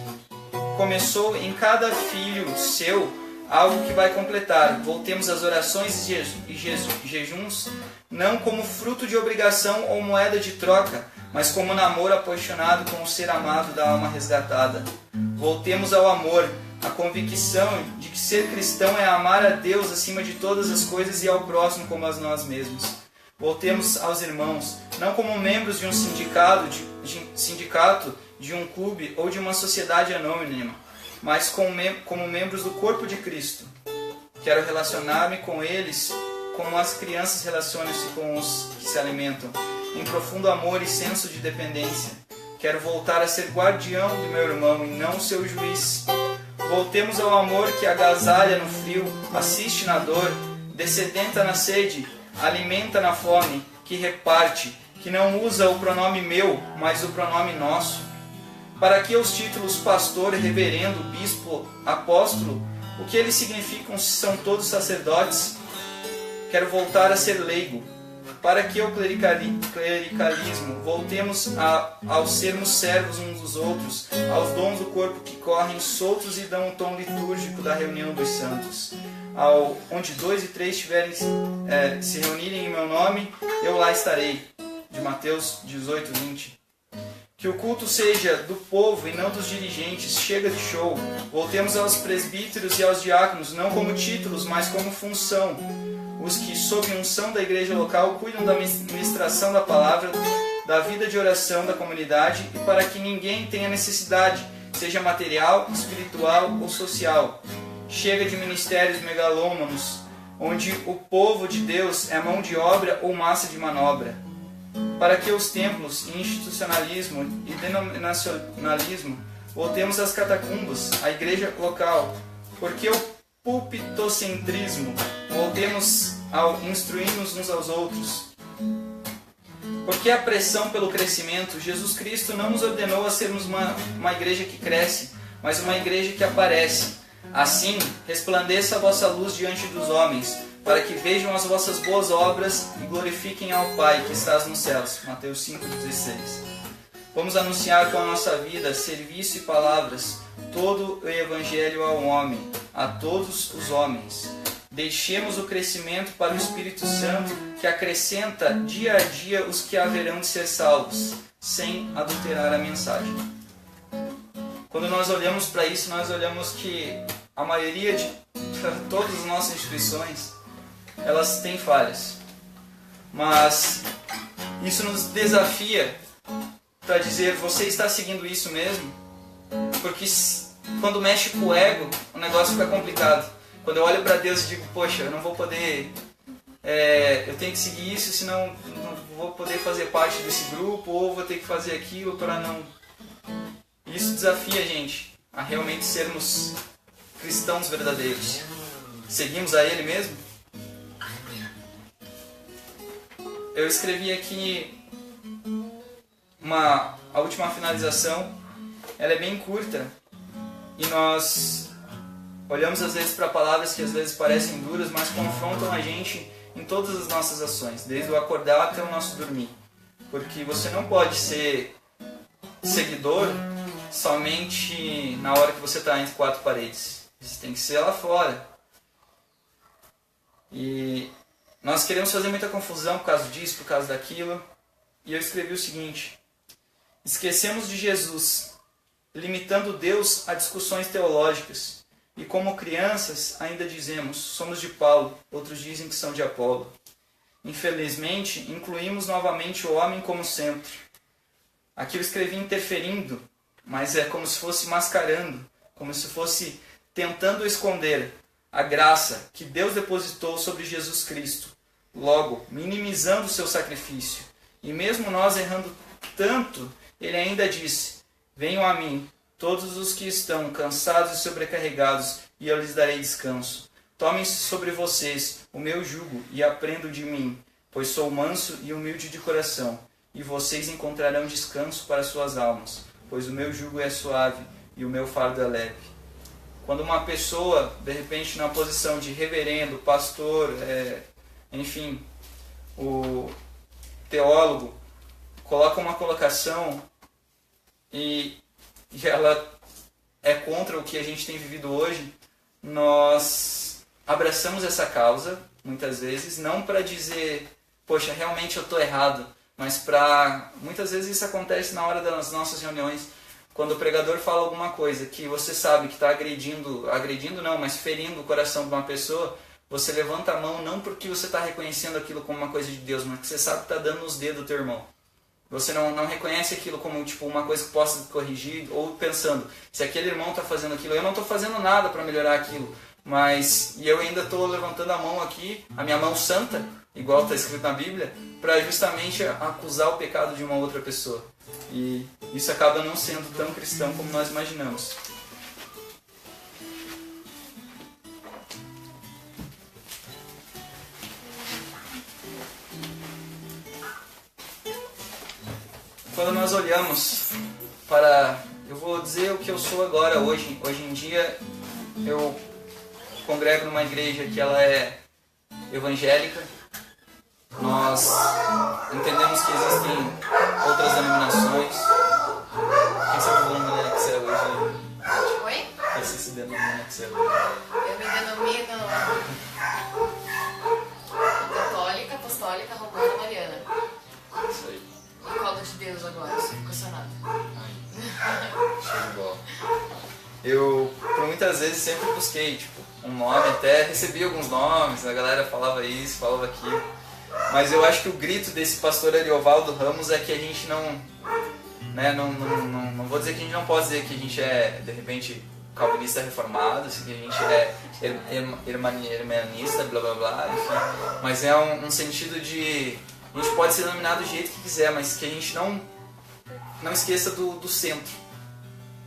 começou em cada filho seu algo que vai completar. Voltemos às orações e jejuns, não como fruto de obrigação ou moeda de troca, mas como namoro apaixonado com o ser amado da alma resgatada. Voltemos ao amor, a convicção de que ser cristão é amar a Deus acima de todas as coisas e ao próximo como a nós mesmos. Voltemos aos irmãos, não como membros de um sindicato, de um clube ou de uma sociedade anônima, mas como membros do corpo de Cristo. Quero relacionar-me com eles como as crianças relacionam-se com os que se alimentam, em profundo amor e senso de dependência. Quero voltar a ser guardião do meu irmão e não seu juiz. Voltemos ao amor que agasalha no frio, assiste na dor, dessedenta na sede, alimenta na fome, que reparte, que não usa o pronome meu, mas o pronome nosso. Para que os títulos pastor, reverendo, bispo, apóstolo, o que eles significam se são todos sacerdotes? Quero voltar a ser leigo. Para que o clericalismo? Voltemos ao sermos servos uns dos outros, aos dons do corpo que correm soltos e dão um tom litúrgico da reunião dos santos. Onde 2 e 3 se reunirem em meu nome, eu lá estarei. De Mateus 18, 20. Que o culto seja do povo e não dos dirigentes. Chega de show. Voltemos aos presbíteros e aos diáconos, não como títulos, mas como função. Os que, sob unção da igreja local, cuidam da ministração da palavra, da vida de oração da comunidade, e para que ninguém tenha necessidade, seja material, espiritual ou social. Chega de ministérios megalômanos, onde o povo de Deus é mão de obra ou massa de manobra. Para que os templos, institucionalismo e denominacionalismo, voltemos às catacumbas, à igreja local. Porque o pulpitocentrismo, voltemos ao instruirmos uns aos outros. Porque a pressão pelo crescimento, Jesus Cristo não nos ordenou a sermos uma igreja que cresce, mas uma igreja que aparece. Assim, resplandeça a vossa luz diante dos homens, para que vejam as vossas boas obras e glorifiquem ao Pai que estás nos céus. Mateus 5,16. Vamos anunciar com a nossa vida, serviço e palavras, todo o Evangelho ao homem, a todos os homens. Deixemos o crescimento para o Espírito Santo, que acrescenta dia a dia os que haverão de ser salvos, sem adulterar a mensagem. Quando nós olhamos para isso, nós olhamos que a maioria de todas as nossas instituições, elas têm falhas. Mas isso nos desafia para dizer, você está seguindo isso mesmo? Porque quando mexe com o ego, o negócio fica complicado. Quando eu olho para Deus e digo, poxa, eu não vou poder, eu tenho que seguir isso, senão não vou poder fazer parte desse grupo, ou vou ter que fazer aquilo para não... Isso desafia a gente a realmente sermos cristãos verdadeiros. Seguimos a Ele mesmo? Eu escrevi aqui a última finalização. Ela é bem curta e nós olhamos às vezes para palavras que às vezes parecem duras, mas confrontam a gente em todas as nossas ações, desde o acordar até o nosso dormir. Porque você não pode ser seguidor somente na hora que você está entre quatro paredes. Você tem que ser lá fora. E nós queremos fazer muita confusão por causa disso, por causa daquilo. E eu escrevi o seguinte: Esquecemos de Jesus, limitando Deus a discussões teológicas. E como crianças, ainda dizemos, somos de Paulo, outros dizem que são de Apolo. Infelizmente, incluímos novamente o homem como centro. Aqui eu escrevi interferindo, mas é como se fosse mascarando, como se fosse tentando esconder a graça que Deus depositou sobre Jesus Cristo, logo minimizando o seu sacrifício. E mesmo nós errando tanto, ele ainda disse: venham a mim, todos os que estão cansados e sobrecarregados, e eu lhes darei descanso. Tomem sobre vocês o meu jugo e aprendam de mim, pois sou manso e humilde de coração, e vocês encontrarão descanso para suas almas, pois o meu jugo é suave e o meu fardo é leve. Quando uma pessoa, de repente, na posição de reverendo, pastor, enfim, o teólogo, coloca uma colocação e ela é contra o que a gente tem vivido hoje, nós abraçamos essa causa, muitas vezes, não para dizer, poxa, realmente eu estou errado, mas para... Muitas vezes isso acontece na hora das nossas reuniões, quando o pregador fala alguma coisa que você sabe que está agredindo não, mas ferindo o coração de uma pessoa, você levanta a mão não porque você está reconhecendo aquilo como uma coisa de Deus, mas porque você sabe que está dando nos dedos do teu irmão. Você não reconhece aquilo como tipo, uma coisa que possa corrigir, ou pensando, se aquele irmão está fazendo aquilo, eu não estou fazendo nada para melhorar aquilo, mas e eu ainda estou levantando a mão aqui, a minha mão santa, igual está escrito na Bíblia, para justamente acusar o pecado de uma outra pessoa. E isso acaba não sendo tão cristão como nós imaginamos. Quando nós olhamos para... Eu vou dizer o que eu sou agora, hoje em dia, eu congrego numa igreja que ela é evangélica. Nós entendemos que existem outras denominações. Quem sabe o volume que você é hoje? Oi? Quem você se denomina que você é hoje? Eu me denomino católica, apostólica, romana, mariana. Isso aí. E colo de Deus agora, eu sou vocacionada. Show de bola. Eu, por muitas vezes, sempre busquei um nome, até recebi alguns nomes, a galera falava isso, falava aquilo. Mas eu acho que o grito desse pastor Ariovaldo Ramos é que a gente não vou dizer que a gente não pode dizer que a gente é, de repente, calvinista reformado, assim, que a gente é hermanista, blá blá blá, enfim. Mas é um sentido de... A gente pode ser denominado do jeito que quiser, mas que a gente não esqueça do centro.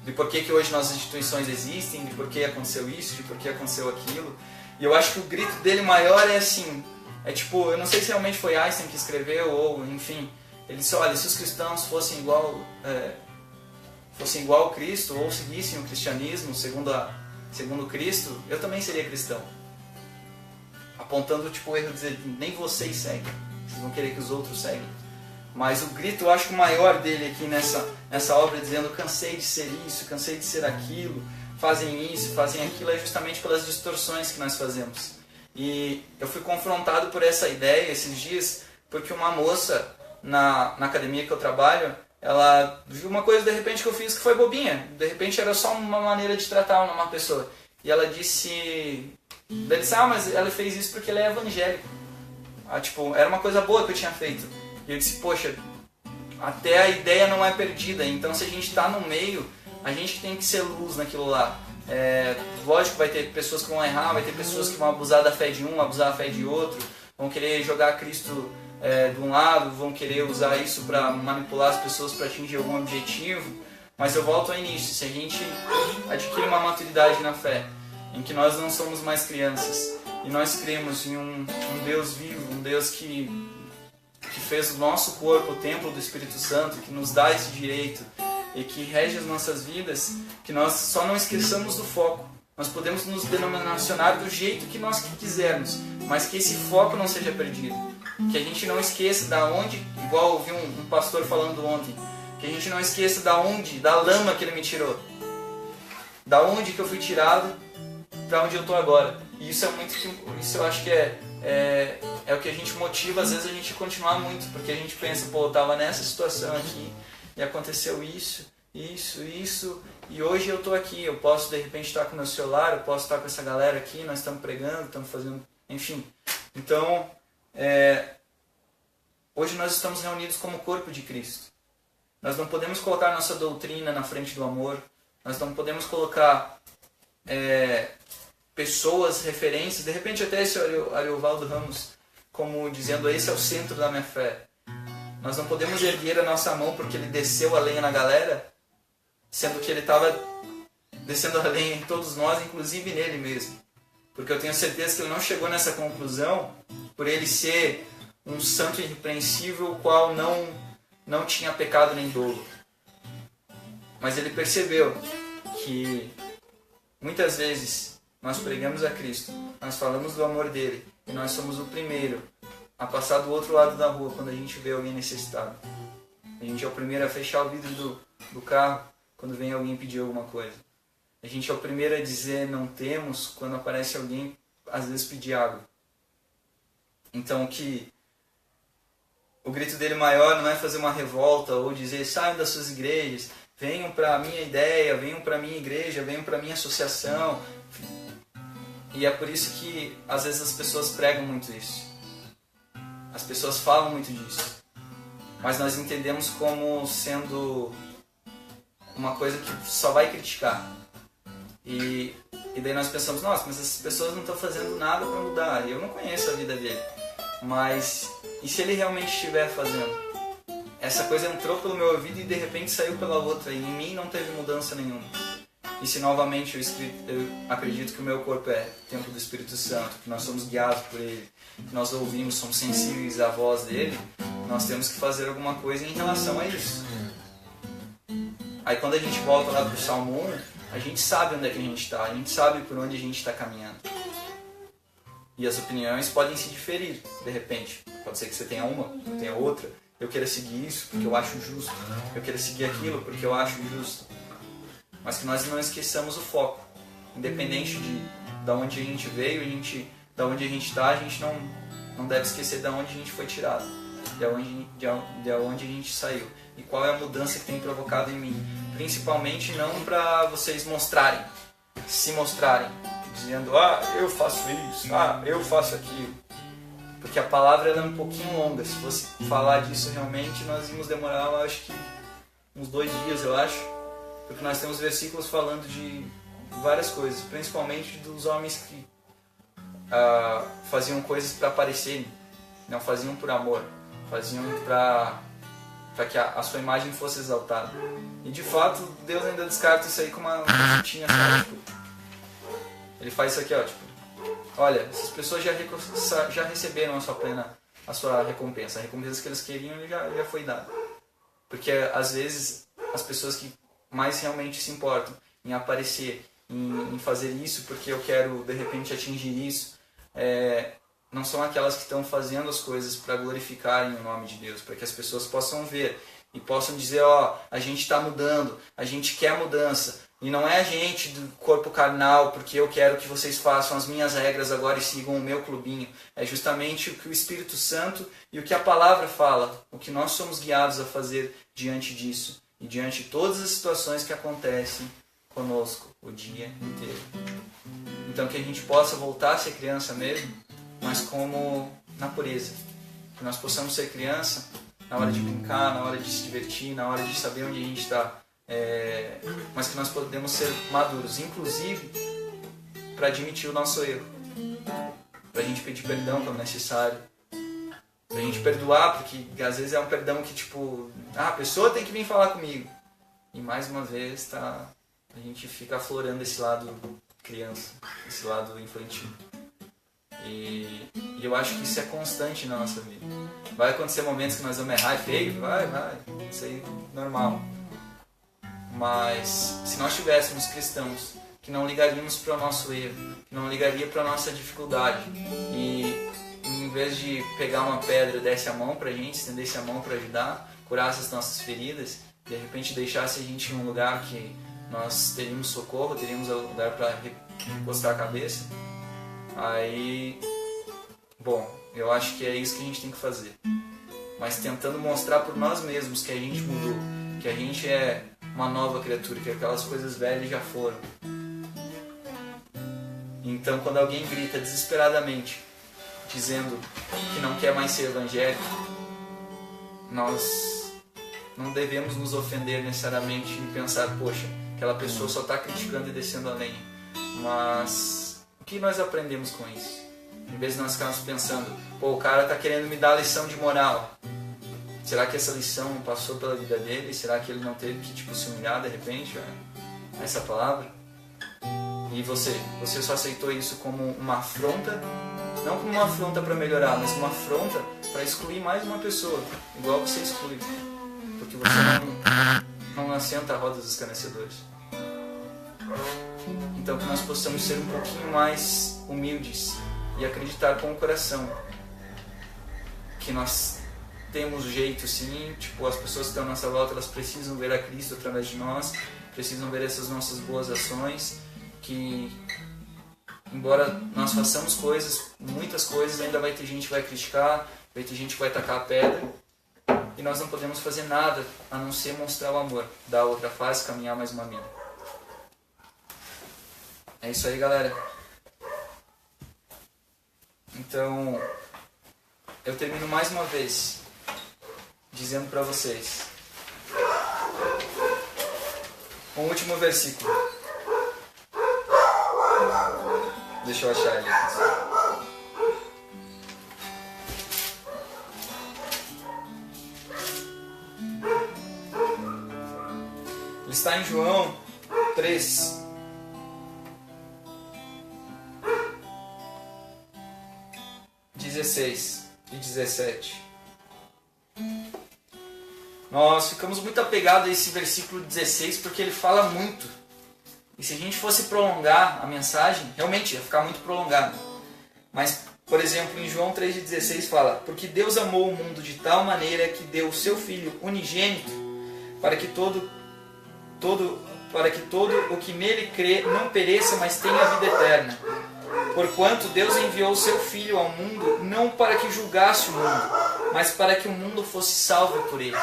De por que hoje nossas instituições existem, de por que aconteceu isso, de por que aconteceu aquilo. E eu acho que o grito dele maior é assim... eu não sei se realmente foi Einstein que escreveu, ou enfim... Ele disse, olha, se os cristãos fossem igual ao Cristo, ou seguissem o cristianismo segundo Cristo, eu também seria cristão. Apontando o erro de dizer, nem vocês seguem, vocês vão querer que os outros seguem. Mas o grito, eu acho que o maior dele aqui nessa obra, dizendo, cansei de ser isso, cansei de ser aquilo, fazem isso, fazem aquilo, é justamente pelas distorções que nós fazemos. E eu fui confrontado por essa ideia esses dias, porque uma moça na academia que eu trabalho, ela viu uma coisa de repente que eu fiz que foi bobinha, de repente era só uma maneira de tratar uma pessoa. E ela disse, mas ela fez isso porque ela é evangélica. Era uma coisa boa que eu tinha feito. E eu disse, poxa, até a ideia não é perdida, então se a gente está no meio, a gente tem que ser luz naquilo lá. Lógico que vai ter pessoas que vão errar, vai ter pessoas que vão abusar da fé de um, abusar da fé de outro, vão querer jogar Cristo de um lado, vão querer usar isso para manipular as pessoas para atingir algum objetivo. Mas eu volto ao início, se a gente adquire uma maturidade na fé, em que nós não somos mais crianças, e nós cremos em um Deus vivo, um Deus que fez o nosso corpo o templo do Espírito Santo, que nos dá esse direito e que rege as nossas vidas, que nós só não esqueçamos do foco. Nós podemos nos denominacionar do jeito que nós quisermos, mas que esse foco não seja perdido. Que a gente não esqueça da onde, igual eu ouvi um pastor falando ontem, que a gente não esqueça da lama que ele me tirou. Da onde que eu fui tirado, para onde eu estou agora. E isso isso eu acho que é o que a gente motiva, às vezes, a gente continuar muito, porque a gente pensa, eu estava nessa situação aqui, e aconteceu isso, e hoje eu estou aqui, eu posso de repente estar com o meu celular, eu posso estar com essa galera aqui, nós estamos pregando, estamos fazendo, enfim. Então, hoje nós estamos reunidos como corpo de Cristo. Nós não podemos colocar nossa doutrina na frente do amor, nós não podemos colocar pessoas, referências, de repente até esse Ariovaldo Ramos, como dizendo, esse é o centro da minha fé. Nós não podemos erguer a nossa mão porque ele desceu a lenha na galera, sendo que ele estava descendo a lenha em todos nós, inclusive nele mesmo. Porque eu tenho certeza que ele não chegou nessa conclusão por ele ser um santo irrepreensível, o qual não tinha pecado nem dolo. Mas ele percebeu que muitas vezes nós pregamos a Cristo, nós falamos do amor dele, e nós somos o primeiro a passar do outro lado da rua quando a gente vê alguém necessitado. A gente é o primeiro a fechar o vidro do carro quando vem alguém pedir alguma coisa. A gente é o primeiro a dizer não temos quando aparece alguém, às vezes, pedir água. Então que o grito dele maior não é fazer uma revolta ou dizer saiam das suas igrejas, venham para a minha ideia, venham para a minha igreja, venham para a minha associação. E é por isso que às vezes as pessoas pregam muito isso. As pessoas falam muito disso. Mas nós entendemos como sendo uma coisa que só vai criticar. E daí nós pensamos, nossa, mas essas pessoas não estão fazendo nada para mudar. Eu não conheço a vida dele. Mas, e se ele realmente estiver fazendo? Essa coisa entrou pelo meu ouvido e de repente saiu pela outra. E em mim não teve mudança nenhuma. E se novamente eu acredito que o meu corpo é templo do Espírito Santo, que nós somos guiados por ele, que nós ouvimos, somos sensíveis à voz dele, nós temos que fazer alguma coisa em relação a isso. Aí quando a gente volta lá para o Salmo 1, a gente sabe onde é que a gente está, a gente sabe por onde a gente está caminhando. E as opiniões podem se diferir, de repente. Pode ser que você tenha uma, eu tenha outra. Eu queira seguir isso porque eu acho justo. Eu queira seguir aquilo porque eu acho justo. Mas que nós não esqueçamos o foco. Independente de onde a gente veio, de onde a gente está, a gente não deve esquecer de onde a gente foi tirado. De onde a gente saiu. E qual é a mudança que tem provocado em mim. Principalmente não para vocês se mostrarem. Dizendo, eu faço isso, eu faço aquilo. Porque a palavra ela é um pouquinho longa. Se fosse falar disso realmente, nós íamos demorar, eu acho que uns 2 dias, eu acho. Porque nós temos versículos falando de várias coisas, principalmente dos homens que faziam coisas para aparecerem, não faziam por amor, faziam para que a sua imagem fosse exaltada. E de fato, Deus ainda descarta isso aí com uma chutinha, sabe? Ele faz isso aqui, olha, essas pessoas já receberam a sua recompensa. A recompensa que eles queriam já foi dada. Porque às vezes as pessoas que mais realmente se importam em aparecer, em fazer isso porque eu quero de repente atingir isso, não são aquelas que estão fazendo as coisas para glorificarem o nome de Deus, para que as pessoas possam ver e possam dizer, a gente está mudando, a gente quer mudança. E não é a gente do corpo carnal, porque eu quero que vocês façam as minhas regras agora e sigam o meu clubinho. É justamente o que o Espírito Santo e o que a palavra fala, o que nós somos guiados a fazer diante disso e diante de todas as situações que acontecem conosco o dia inteiro. Então que a gente possa voltar a ser criança mesmo, mas como na pureza. Que nós possamos ser criança na hora de brincar, na hora de se divertir, na hora de saber onde a gente está. Mas que nós podemos ser maduros, inclusive para admitir o nosso erro, para a gente pedir perdão quando necessário, para a gente perdoar, porque às vezes é um perdão que a pessoa tem que vir falar comigo, e mais uma vez a gente fica aflorando esse lado criança, esse lado infantil. E eu acho que isso é constante na nossa vida. Vai acontecer momentos que nós vamos errar feio, vai, isso aí é normal. Mas se nós tivéssemos cristãos que não ligaríamos para o nosso erro, que não ligaria para a nossa dificuldade, e em vez de pegar uma pedra, desse a mão para a gente, estendesse a mão para ajudar, curasse as nossas feridas, de repente deixasse a gente em um lugar que nós teríamos socorro, teríamos um lugar para encostar a cabeça, aí, bom, eu acho que é isso que a gente tem que fazer. Mas tentando mostrar por nós mesmos que a gente mudou, que a gente é uma nova criatura, que aquelas coisas velhas já foram. Então, quando alguém grita desesperadamente, dizendo que não quer mais ser evangélico, nós não devemos nos ofender necessariamente e pensar, poxa, aquela pessoa só está criticando e descendo a lenha. Mas o que nós aprendemos com isso? Em vez de nós ficarmos pensando, pô, o cara está querendo me dar lição de moral. Será que essa lição não passou pela vida dele? Será que ele não teve que se humilhar de repente a essa palavra? E você só aceitou isso como uma afronta, não como uma afronta para melhorar, mas uma afronta para excluir mais uma pessoa, igual você exclui, porque você não assenta a roda dos escarnecedores. Então que nós possamos ser um pouquinho mais humildes e acreditar com o coração que nós temos jeito sim, tipo, as pessoas que estão à nossa volta, elas precisam ver a Cristo através de nós, precisam ver essas nossas boas ações, que embora nós façamos coisas, muitas coisas, ainda vai ter gente que vai criticar, vai ter gente que vai tacar a pedra, e nós não podemos fazer nada a não ser mostrar o amor, dar a outra face, caminhar mais uma milha. É isso aí, galera. Então, eu termino mais uma vez dizendo para vocês um último versículo. Deixa eu achar ele aqui. Ele está em João 3. E 17. Nós ficamos muito apegados a esse versículo 16 porque ele fala muito. E se a gente fosse prolongar a mensagem, realmente ia ficar muito prolongado. Mas, por exemplo, em João 3,16 fala: porque Deus amou o mundo de tal maneira que deu o seu Filho unigênito para que todo o que nele crê não pereça, mas tenha a vida eterna. Porquanto Deus enviou o seu Filho ao mundo não para que julgasse o mundo, mas para que o mundo fosse salvo por ele.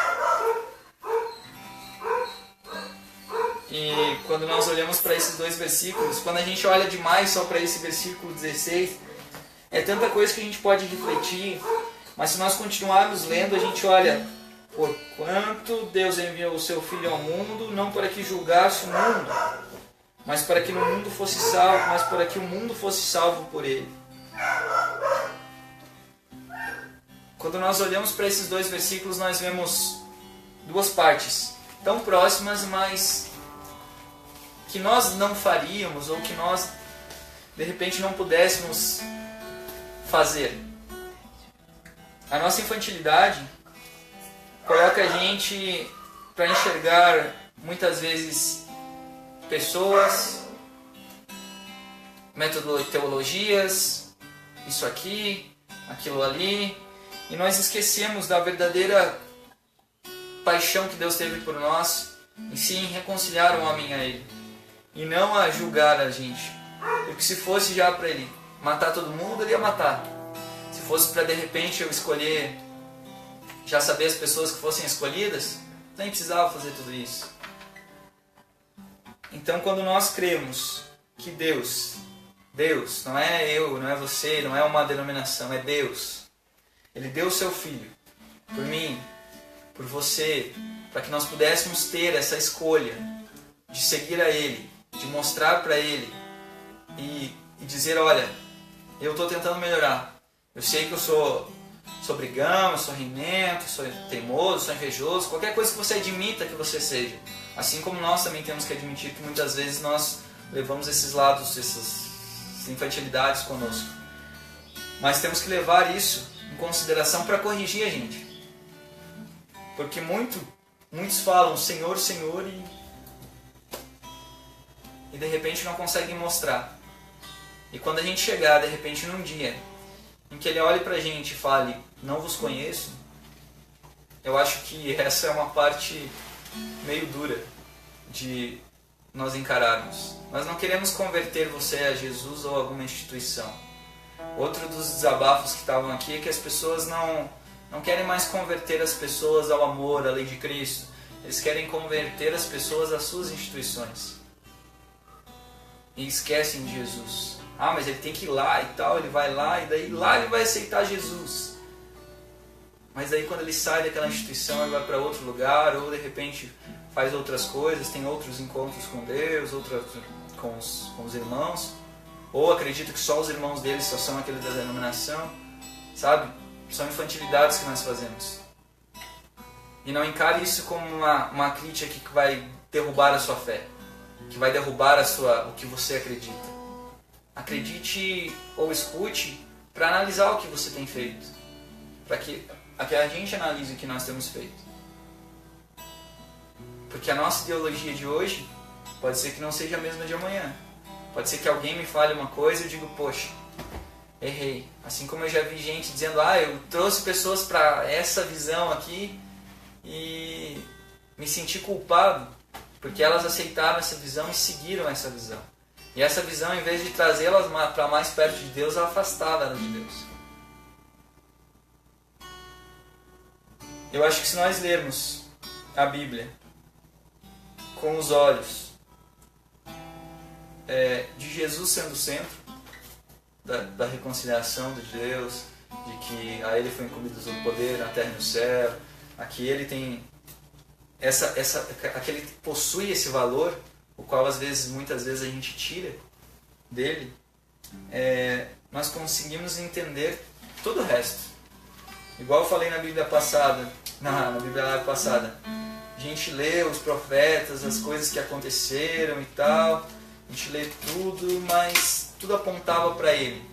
E quando nós olhamos para esses dois versículos, quando a gente olha demais só para esse versículo 16, é tanta coisa que a gente pode refletir, mas se nós continuarmos lendo, a gente olha: porquanto Deus enviou o seu Filho ao mundo não para que julgasse o mundo, mas para que no mundo fosse salvo, mas para que o mundo fosse salvo por ele. Quando nós olhamos para esses dois versículos, nós vemos duas partes tão próximas, mas que nós não faríamos ou que nós de repente não pudéssemos fazer. A nossa infantilidade coloca a gente para enxergar muitas vezes pessoas, teologias, isso aqui, aquilo ali, e nós esquecemos da verdadeira paixão que Deus teve por nós, em si em reconciliar o homem a Ele, e não a julgar a gente. Porque se fosse já para Ele matar todo mundo, Ele ia matar. Se fosse para de repente eu escolher, já saber as pessoas que fossem escolhidas, nem precisava fazer tudo isso. Então, quando nós cremos que Deus, não é eu, não é você, não é uma denominação, é Deus. Ele deu o seu Filho por mim, por você, para que nós pudéssemos ter essa escolha de seguir a Ele, de mostrar para Ele e dizer: olha, eu estou tentando melhorar. Eu sei que eu sou brigão, eu sou rinento, sou teimoso, sou invejoso, qualquer coisa que você admita que você seja. Assim como nós também temos que admitir que muitas vezes nós levamos esses lados, essas infantilidades conosco. Mas temos que levar isso em consideração para corrigir a gente. Porque muitos falam Senhor, Senhor e de repente não conseguem mostrar. E quando a gente chegar de repente num dia em que Ele olhe para a gente e fale: não vos conheço, eu acho que essa é uma parte meio dura de nós encararmos. Nós não queremos converter você a Jesus ou a alguma instituição. Outro dos desabafos que estavam aqui é que as pessoas não querem mais converter as pessoas ao amor, à lei de Cristo. Eles querem converter as pessoas às suas instituições. E esquecem de Jesus. Ah, mas ele tem que ir lá e tal, ele vai lá, e daí lá ele vai aceitar Jesus. Mas daí quando ele sai daquela instituição, ele vai para outro lugar, ou de repente faz outras coisas, tem outros encontros com Deus, outros com os irmãos, ou acredita que só os irmãos dele só são aquele da denominação, sabe? São infantilidades que nós fazemos. E não encare isso como uma crítica que vai derrubar a sua fé, que vai derrubar o que você acredita. Acredite ou escute para analisar o que você tem feito, para que a gente analise o que nós temos feito. Porque a nossa ideologia de hoje pode ser que não seja a mesma de amanhã. Pode ser que alguém me fale uma coisa e eu digo, poxa, errei. Assim como eu já vi gente dizendo, eu trouxe pessoas para essa visão aqui e me senti culpado porque elas aceitaram essa visão e seguiram essa visão. E essa visão, em vez de trazê-las para mais perto de Deus, ela afastava elas de Deus. Eu acho que se nós lermos a Bíblia com os olhos de Jesus sendo o centro da reconciliação de Deus, de que a Ele foi incumbido o poder na terra e no céu, aqui Ele tem aquele possui esse valor, o qual muitas vezes a gente tira dele, nós conseguimos entender todo o resto. Igual eu falei na Bíblia passada, na Bíblia passada, a gente lê os profetas, as coisas que aconteceram e tal, a gente lê tudo, mas tudo apontava para ele,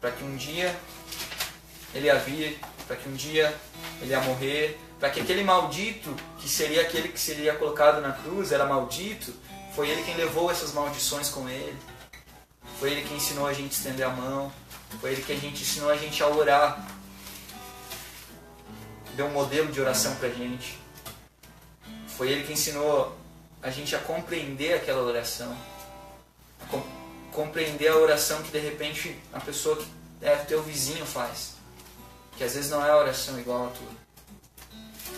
para que um dia ele ia vir, para que um dia ele ia morrer, para que aquele maldito, que seria aquele que seria colocado na cruz, era maldito, foi ele quem levou essas maldições com ele, foi ele quem ensinou a gente a estender a mão, foi ele que ensinou a gente a orar, deu um modelo de oração pra gente, foi ele que ensinou a gente a compreender aquela oração, compreender a oração que de repente a pessoa que é teu vizinho faz, que às vezes não é a oração igual a tua,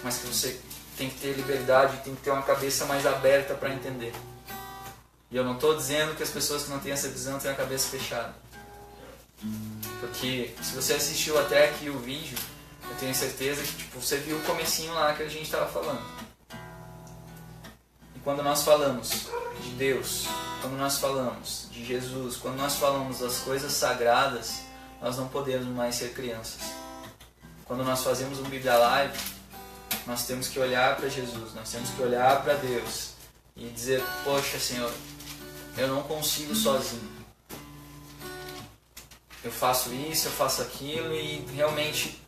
mas que você tem que ter liberdade, tem que ter uma cabeça mais aberta para entender. E eu não estou dizendo que as pessoas que não têm essa visão têm a cabeça fechada, porque se você assistiu até aqui o vídeo, eu tenho certeza que você viu o comecinho lá que a gente estava falando. E quando nós falamos de Deus, quando nós falamos de Jesus, quando nós falamos das coisas sagradas, nós não podemos mais ser crianças. Quando nós fazemos um Bíblia Live, nós temos que olhar para Jesus, nós temos que olhar para Deus e dizer, poxa Senhor, eu não consigo sozinho. Eu faço isso, eu faço aquilo e realmente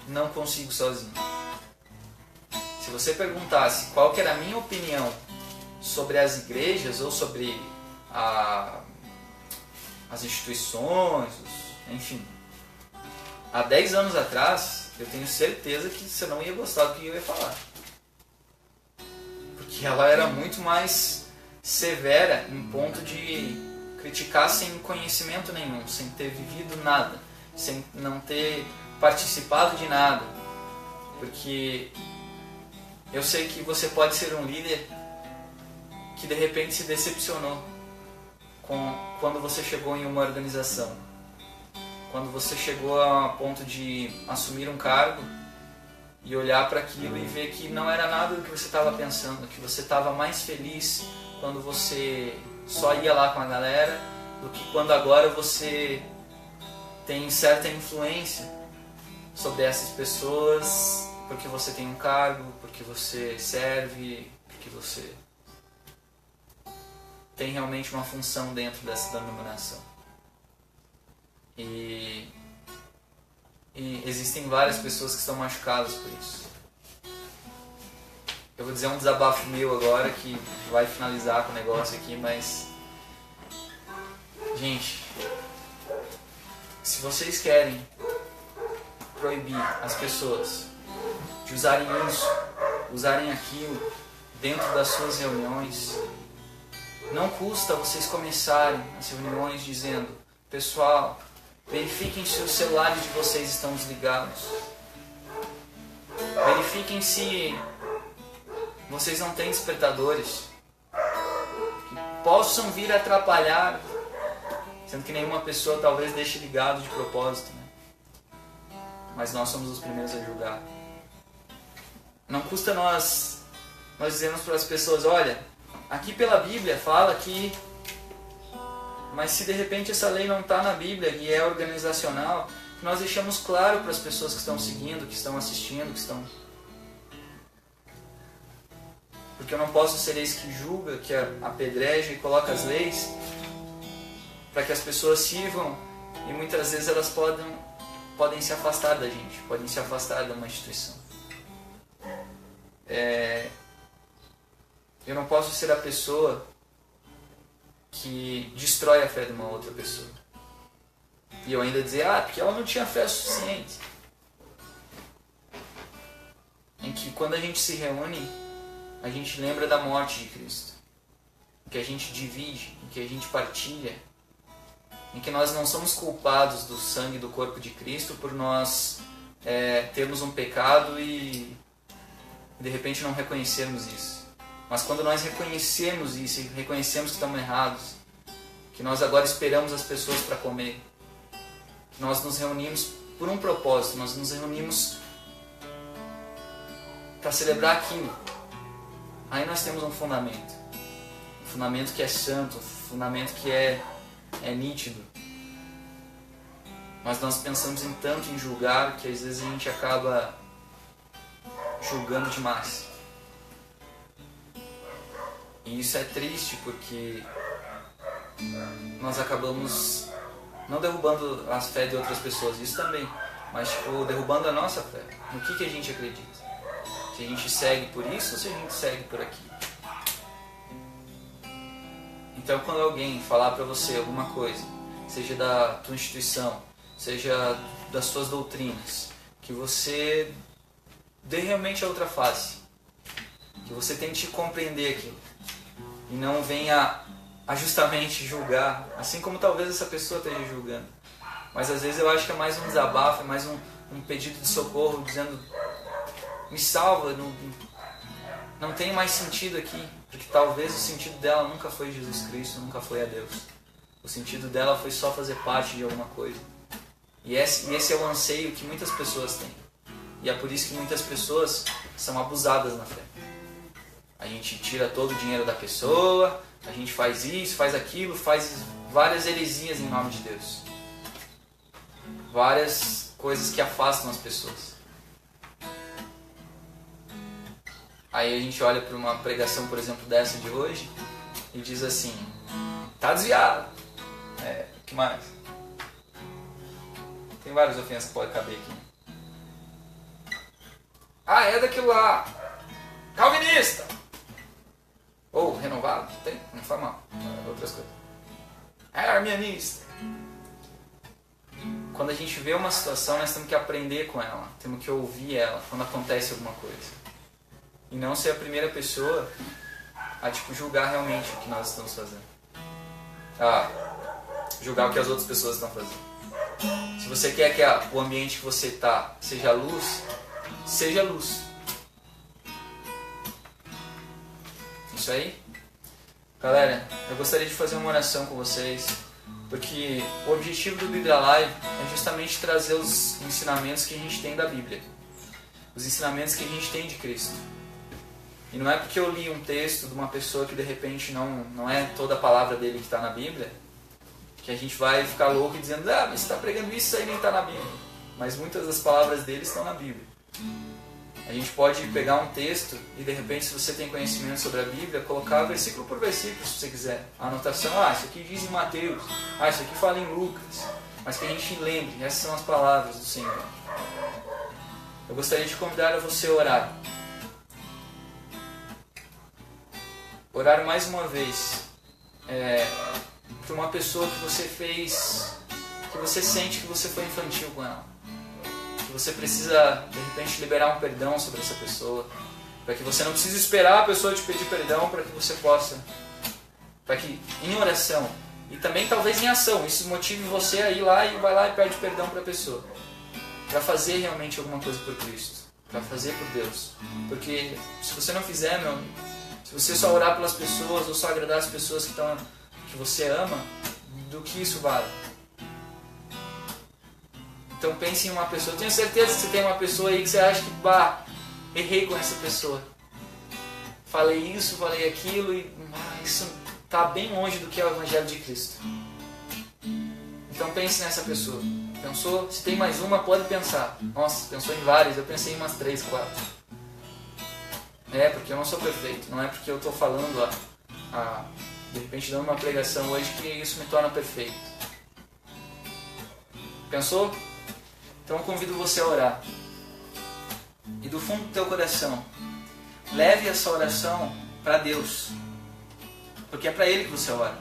não consigo sozinho. Se você perguntasse qual que era a minha opinião sobre as igrejas ou sobre as instituições, enfim, há 10 anos atrás, eu tenho certeza que você não ia gostar do que eu ia falar. Porque ela era muito mais severa em ponto de criticar sem conhecimento nenhum, sem ter vivido nada, sem não ter participado de nada. Porque eu sei que você pode ser um líder que de repente se decepcionou quando você chegou em uma organização. Quando você chegou a ponto de assumir um cargo e olhar para aquilo e ver que não era nada do que você estava pensando, que você estava mais feliz quando você só ia lá com a galera do que quando agora você tem certa influência sobre essas pessoas porque você tem um cargo, porque você serve, porque você tem realmente uma função dentro dessa denominação. E existem várias pessoas que estão machucadas por isso. Eu vou dizer um desabafo meu agora que vai finalizar com o negócio aqui, mas gente, se vocês querem proibir as pessoas de usarem isso, usarem aquilo dentro das suas reuniões, não custa vocês começarem as reuniões dizendo, pessoal, verifiquem se os celulares de vocês estão desligados. Verifiquem se vocês não têm despertadores que possam vir a atrapalhar, sendo que nenhuma pessoa talvez deixe ligado de propósito, né? Mas nós somos os primeiros a julgar. Não custa nós dizermos para as pessoas, olha, aqui pela Bíblia fala que... Mas se de repente essa lei não está na Bíblia e é organizacional, nós deixamos claro para as pessoas que estão seguindo, que estão assistindo, que estão... Porque eu não posso ser esse que julga, que apedreja e coloca as leis para que as pessoas sirvam, e muitas vezes elas podem se afastar da gente, podem se afastar de uma instituição. Eu não posso ser a pessoa que destrói a fé de uma outra pessoa. E eu ainda dizer, porque ela não tinha fé suficiente. Em que quando a gente se reúne, a gente lembra da morte de Cristo. Em que a gente divide, em que a gente partilha. Em que nós não somos culpados do sangue do corpo de Cristo por nós termos um pecado e de repente não reconhecermos isso. Mas quando nós reconhecemos isso e reconhecemos que estamos errados, que nós agora esperamos as pessoas para comer, que nós nos reunimos por um propósito, nós nos reunimos para celebrar aquilo, aí nós temos um fundamento que é santo, um fundamento que é nítido. Mas nós pensamos em tanto em julgar que às vezes a gente acaba julgando demais. E isso é triste porque nós acabamos não derrubando a fé de outras pessoas, isso também, mas derrubando a nossa fé. No que a gente acredita? Se a gente segue por isso ou se a gente segue por aquilo? Então quando alguém falar para você alguma coisa, seja da tua instituição, seja das suas doutrinas, que você dê realmente a outra face, que você tente compreender aquilo e não venha a justamente julgar, assim como talvez essa pessoa esteja julgando. Mas às vezes eu acho que é mais um desabafo, é mais um pedido de socorro, dizendo, me salva, não tem mais sentido aqui, porque talvez o sentido dela nunca foi Jesus Cristo, nunca foi a Deus. O sentido dela foi só fazer parte de alguma coisa. E esse é o anseio que muitas pessoas têm. E é por isso que muitas pessoas são abusadas na fé. A gente tira todo o dinheiro da pessoa, a gente faz isso, faz aquilo, faz várias heresias em nome de Deus. Várias coisas que afastam as pessoas. Aí a gente olha para uma pregação, por exemplo, dessa de hoje, e diz assim, tá desviado. O que mais? Tem várias ofensas que podem caber aqui. É daquilo lá. Calvinista. Ou renovado, tem, não faz mal. Outras coisas. Arminianista. Quando a gente vê uma situação, nós temos que aprender com ela. Temos que ouvir ela quando acontece alguma coisa. E não ser a primeira pessoa a julgar realmente o que nós estamos fazendo. Julgar o que as outras pessoas estão fazendo. Se você quer que o ambiente que você está seja luz, seja luz. Isso aí? Galera, eu gostaria de fazer uma oração com vocês, porque o objetivo do Bíblia Live é justamente trazer os ensinamentos que a gente tem da Bíblia. Os ensinamentos que a gente tem de Cristo. E não é porque eu li um texto de uma pessoa que de repente não é toda a palavra dele que está na Bíblia, que a gente vai ficar louco e dizendo, mas você está pregando isso aí nem está na Bíblia. Mas muitas das palavras dele estão na Bíblia. A gente pode pegar um texto e de repente, se você tem conhecimento sobre a Bíblia, colocar versículo por versículo, se você quiser. A anotação, isso aqui diz em Mateus, isso aqui fala em Lucas. Mas que a gente lembre, essas são as palavras do Senhor. Eu gostaria de convidar a você a orar. Orar mais uma vez para uma pessoa que você fez, que você sente que você foi infantil com ela. Você precisa, de repente, liberar um perdão sobre essa pessoa, para que você não precise esperar a pessoa te pedir perdão, para que você possa, para que em oração, e também talvez em ação, isso motive você a ir lá e vai lá e pede perdão para a pessoa, para fazer realmente alguma coisa por Cristo. para fazer por Deus. Porque se você não fizer, meu amigo, se você só orar pelas pessoas ou só agradar as pessoas que você ama, do que isso vale? Então pense em uma pessoa. Eu tenho certeza que você tem uma pessoa aí que você acha que, errei com essa pessoa. Falei isso, falei aquilo e isso está bem longe do que é o Evangelho de Cristo. Então pense nessa pessoa. Pensou? Se tem mais uma, pode pensar. Nossa, pensou em várias, eu pensei em umas 3, 4. Porque eu não sou perfeito. Não é porque eu estou falando, de repente dando uma pregação hoje, que isso me torna perfeito. Pensou? Então eu convido você a orar. E do fundo do teu coração, leve essa oração para Deus. Porque é para Ele que você ora.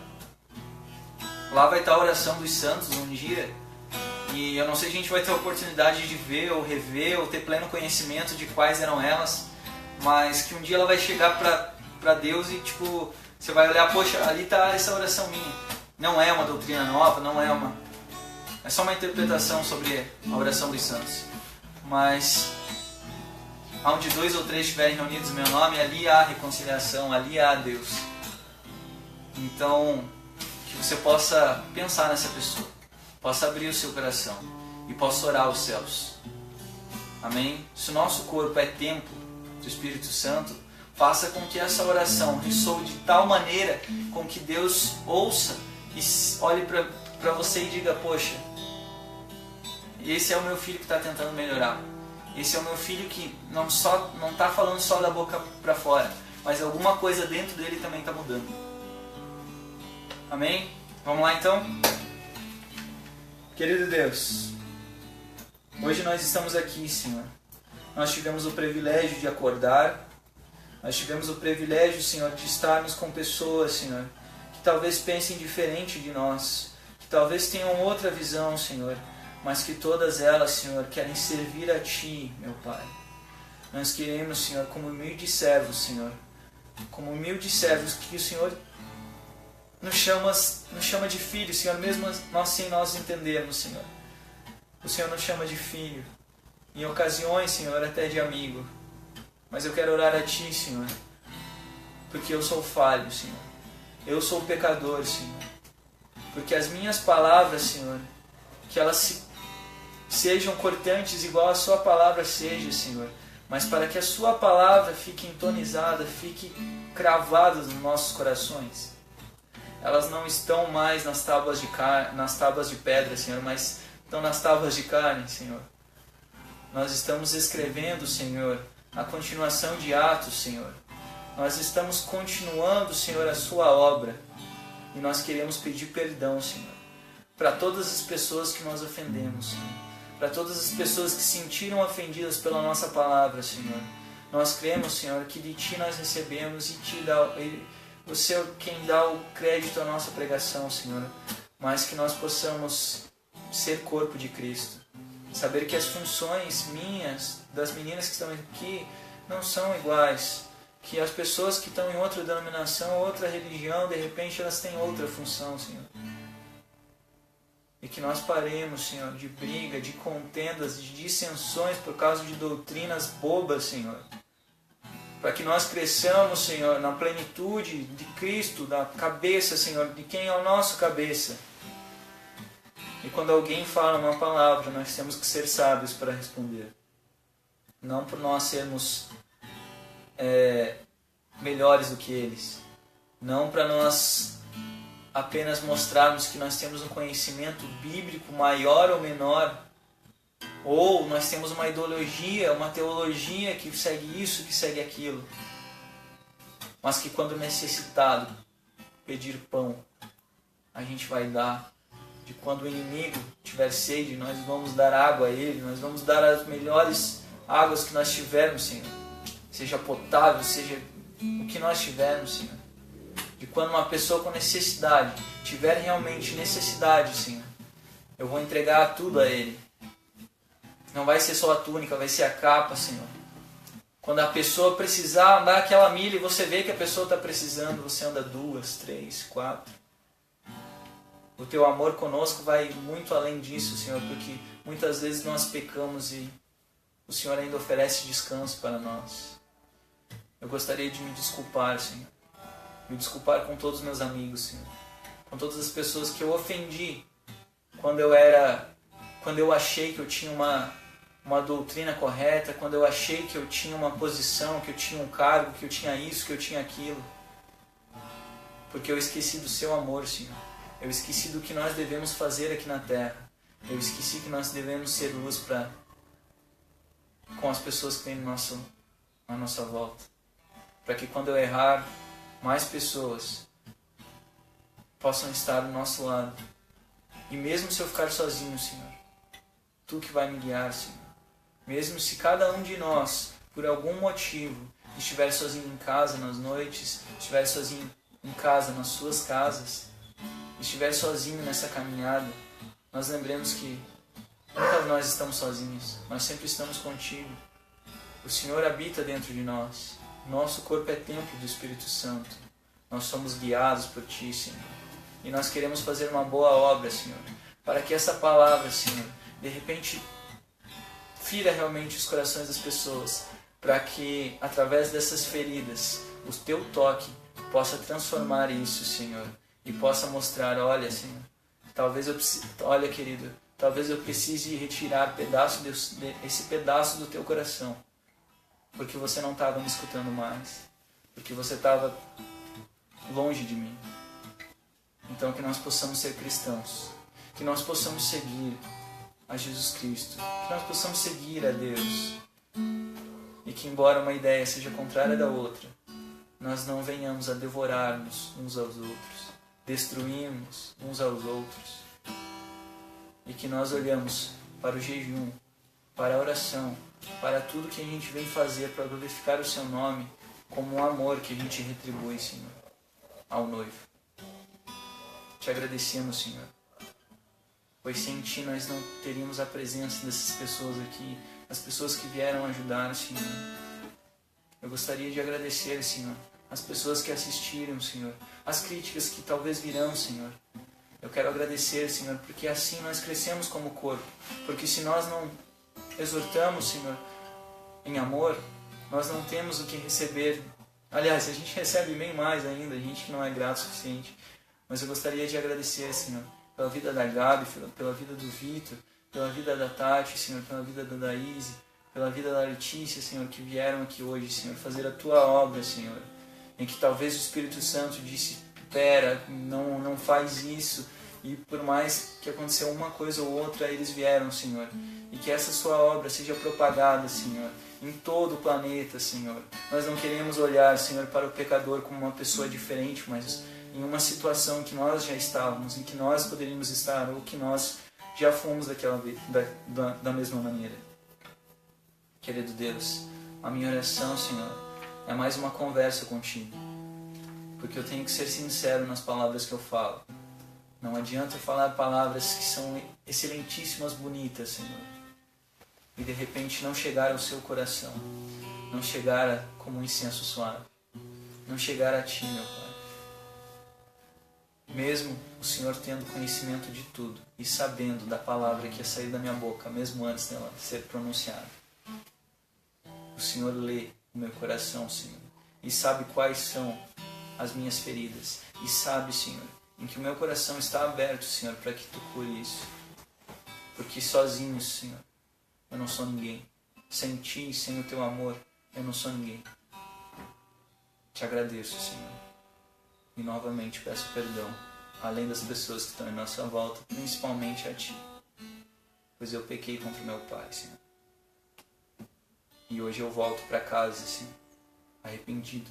Lá vai estar a oração dos santos um dia. E eu não sei se a gente vai ter a oportunidade de ver ou rever ou ter pleno conhecimento de quais eram elas. Mas que um dia ela vai chegar para Deus e você vai olhar, poxa, ali está essa oração minha. Não é uma doutrina nova, é só uma interpretação sobre a oração dos santos. Mas onde 2 ou 3 estiverem reunidos em meu nome, ali há reconciliação, ali há Deus. Então, que você possa pensar nessa pessoa, possa abrir o seu coração e possa orar aos céus. Amém? Se o nosso corpo é templo do Espírito Santo, faça com que essa oração ressoe de tal maneira com que Deus ouça e olhe para você e diga, poxa, esse é o meu filho que está tentando melhorar. Esse é o meu filho que não está falando só da boca para fora, mas alguma coisa dentro dele também está mudando. Amém? Vamos lá então? Querido Deus, hoje nós estamos aqui, Senhor. Nós tivemos o privilégio de acordar. Nós tivemos o privilégio, Senhor, de estarmos com pessoas, Senhor, que talvez pensem diferente de nós, que talvez tenham outra visão, Senhor, mas que todas elas, Senhor, querem servir a Ti, meu Pai. Nós queremos, Senhor, como humildes servos, Senhor, como humildes servos, que o Senhor nos chama de filho, Senhor, mesmo nós sem nós entendermos, Senhor. O Senhor nos chama de filho, em ocasiões, Senhor, até de amigo. Mas eu quero orar a Ti, Senhor, porque eu sou falho, Senhor. Eu sou pecador, Senhor. Porque as minhas palavras, Senhor, que elas sejam cortantes igual a Sua palavra seja, Senhor. Mas para que a Sua palavra fique entonizada, fique cravada nos nossos corações. Elas não estão mais nas tábuas de pedra, Senhor, mas estão nas tábuas de carne, Senhor. Nós estamos escrevendo, Senhor, a continuação de Atos, Senhor. Nós estamos continuando, Senhor, a Sua obra. E nós queremos pedir perdão, Senhor, para todas as pessoas que nós ofendemos, Senhor. Para todas as pessoas que se sentiram ofendidas pela nossa palavra, Senhor. Nós cremos, Senhor, que de Ti nós recebemos e o Senhor quem dá o crédito à nossa pregação, Senhor. Mas que nós possamos ser corpo de Cristo. Saber que as funções minhas, das meninas que estão aqui, não são iguais. Que as pessoas que estão em outra denominação, outra religião, de repente elas têm outra função, Senhor. E que nós paremos, Senhor, de briga, de contendas, de dissensões por causa de doutrinas bobas, Senhor. Para que nós cresçamos, Senhor, na plenitude de Cristo, da cabeça, Senhor, de quem é o nosso cabeça. E quando alguém fala uma palavra, nós temos que ser sábios para responder. Não por nós sermos melhores do que eles. Não para nós apenas mostrarmos que nós temos um conhecimento bíblico maior ou menor. Ou nós temos uma ideologia, uma teologia que segue isso, que segue aquilo. Mas que quando necessitado pedir pão, a gente vai dar. De quando o inimigo tiver sede, nós vamos dar água a ele, nós vamos dar as melhores águas que nós tivermos, Senhor. Seja potável, seja o que nós tivermos, Senhor. De quando uma pessoa com necessidade tiver realmente necessidade, Senhor, eu vou entregar tudo a ele. Não vai ser só a túnica, vai ser a capa, Senhor. Quando a pessoa precisar andar aquela milha e você vê que a pessoa está precisando, você anda 2, 3, 4. O Teu amor conosco vai muito além disso, Senhor, porque muitas vezes nós pecamos e o Senhor ainda oferece descanso para nós. Eu gostaria de me desculpar, Senhor. Me desculpar com todos os meus amigos, Senhor. Com todas as pessoas que eu ofendi quando eu achei que eu tinha uma doutrina correta, quando eu achei que eu tinha uma posição, que eu tinha um cargo, que eu tinha isso, que eu tinha aquilo. Porque eu esqueci do seu amor, Senhor. Eu esqueci do que nós devemos fazer aqui na terra. Eu esqueci que nós devemos ser luz com as pessoas que têm à nossa volta. Para que quando eu errar, mais pessoas possam estar do nosso lado. E mesmo se eu ficar sozinho, Senhor, Tu que vai me guiar, Senhor. Mesmo se cada um de nós, por algum motivo, estiver sozinho em casa nas noites, estiver sozinho em casa, nas suas casas, estiver sozinho nessa caminhada, nós lembremos que nunca nós estamos sozinhos, nós sempre estamos contigo. O Senhor habita dentro de nós. Nosso corpo é templo do Espírito Santo. Nós somos guiados por Ti, Senhor. E nós queremos fazer uma boa obra, Senhor, para que essa palavra, Senhor, de repente fira realmente os corações das pessoas, para que através dessas feridas o Teu toque possa transformar isso, Senhor, e possa mostrar, olha, Senhor, olha, querido, talvez eu precise retirar esse pedaço do Teu coração, porque você não estava me escutando mais, porque você estava longe de mim. Então que nós possamos ser cristãos, que nós possamos seguir a Jesus Cristo, que nós possamos seguir a Deus, e que embora uma ideia seja contrária da outra, nós não venhamos a devorar-nos uns aos outros, destruirmos uns aos outros, e que nós olhamos para o jejum, para a oração, para tudo que a gente vem fazer para glorificar o Seu nome, como um amor que a gente retribui, Senhor, ao noivo. Te agradecemos, Senhor, pois sem Ti nós não teríamos a presença dessas pessoas aqui, as pessoas que vieram ajudar, Senhor. Eu gostaria de agradecer, Senhor, as pessoas que assistiram, Senhor, as críticas que talvez virão, Senhor. Eu quero agradecer, Senhor, porque assim nós crescemos como corpo, porque se nós não exortamos, Senhor, em amor, nós não temos o que receber. Aliás, a gente recebe bem mais ainda, a gente que não é grato o suficiente. Mas eu gostaria de agradecer, Senhor, pela vida da Gabi, pela vida do Vitor, pela vida da Tati, Senhor, pela vida da Daíse, pela vida da Letícia, Senhor, que vieram aqui hoje, Senhor, fazer a Tua obra, Senhor, em que talvez o Espírito Santo disse, pera, não faz isso, e por mais que aconteceu uma coisa ou outra, eles vieram, Senhor, e que essa Sua obra seja propagada, Senhor, em todo o planeta, Senhor. Nós não queremos olhar, Senhor, para o pecador como uma pessoa diferente, mas em uma situação que nós já estávamos, em que nós poderíamos estar, ou que nós já fomos da mesma maneira. Querido Deus, a minha oração, Senhor, é mais uma conversa contigo, porque eu tenho que ser sincero nas palavras que eu falo. Não adianta eu falar palavras que são excelentíssimas, bonitas, Senhor, e de repente não chegar ao seu coração, não chegar como um incenso suave, não chegar a Ti, meu Pai. Mesmo o Senhor tendo conhecimento de tudo e sabendo da palavra que ia sair da minha boca, mesmo antes dela ser pronunciada, o Senhor lê o meu coração, Senhor, e sabe quais são as minhas feridas, e sabe, Senhor, em que o meu coração está aberto, Senhor, para que Tu cure isso. Porque sozinho, Senhor, eu não sou ninguém. Sem Ti, sem o Teu amor, eu não sou ninguém. Te agradeço, Senhor. E novamente peço perdão, além das pessoas que estão em nossa volta, principalmente a Ti. Pois eu pequei contra o meu Pai, Senhor. E hoje eu volto para casa, Senhor, arrependido,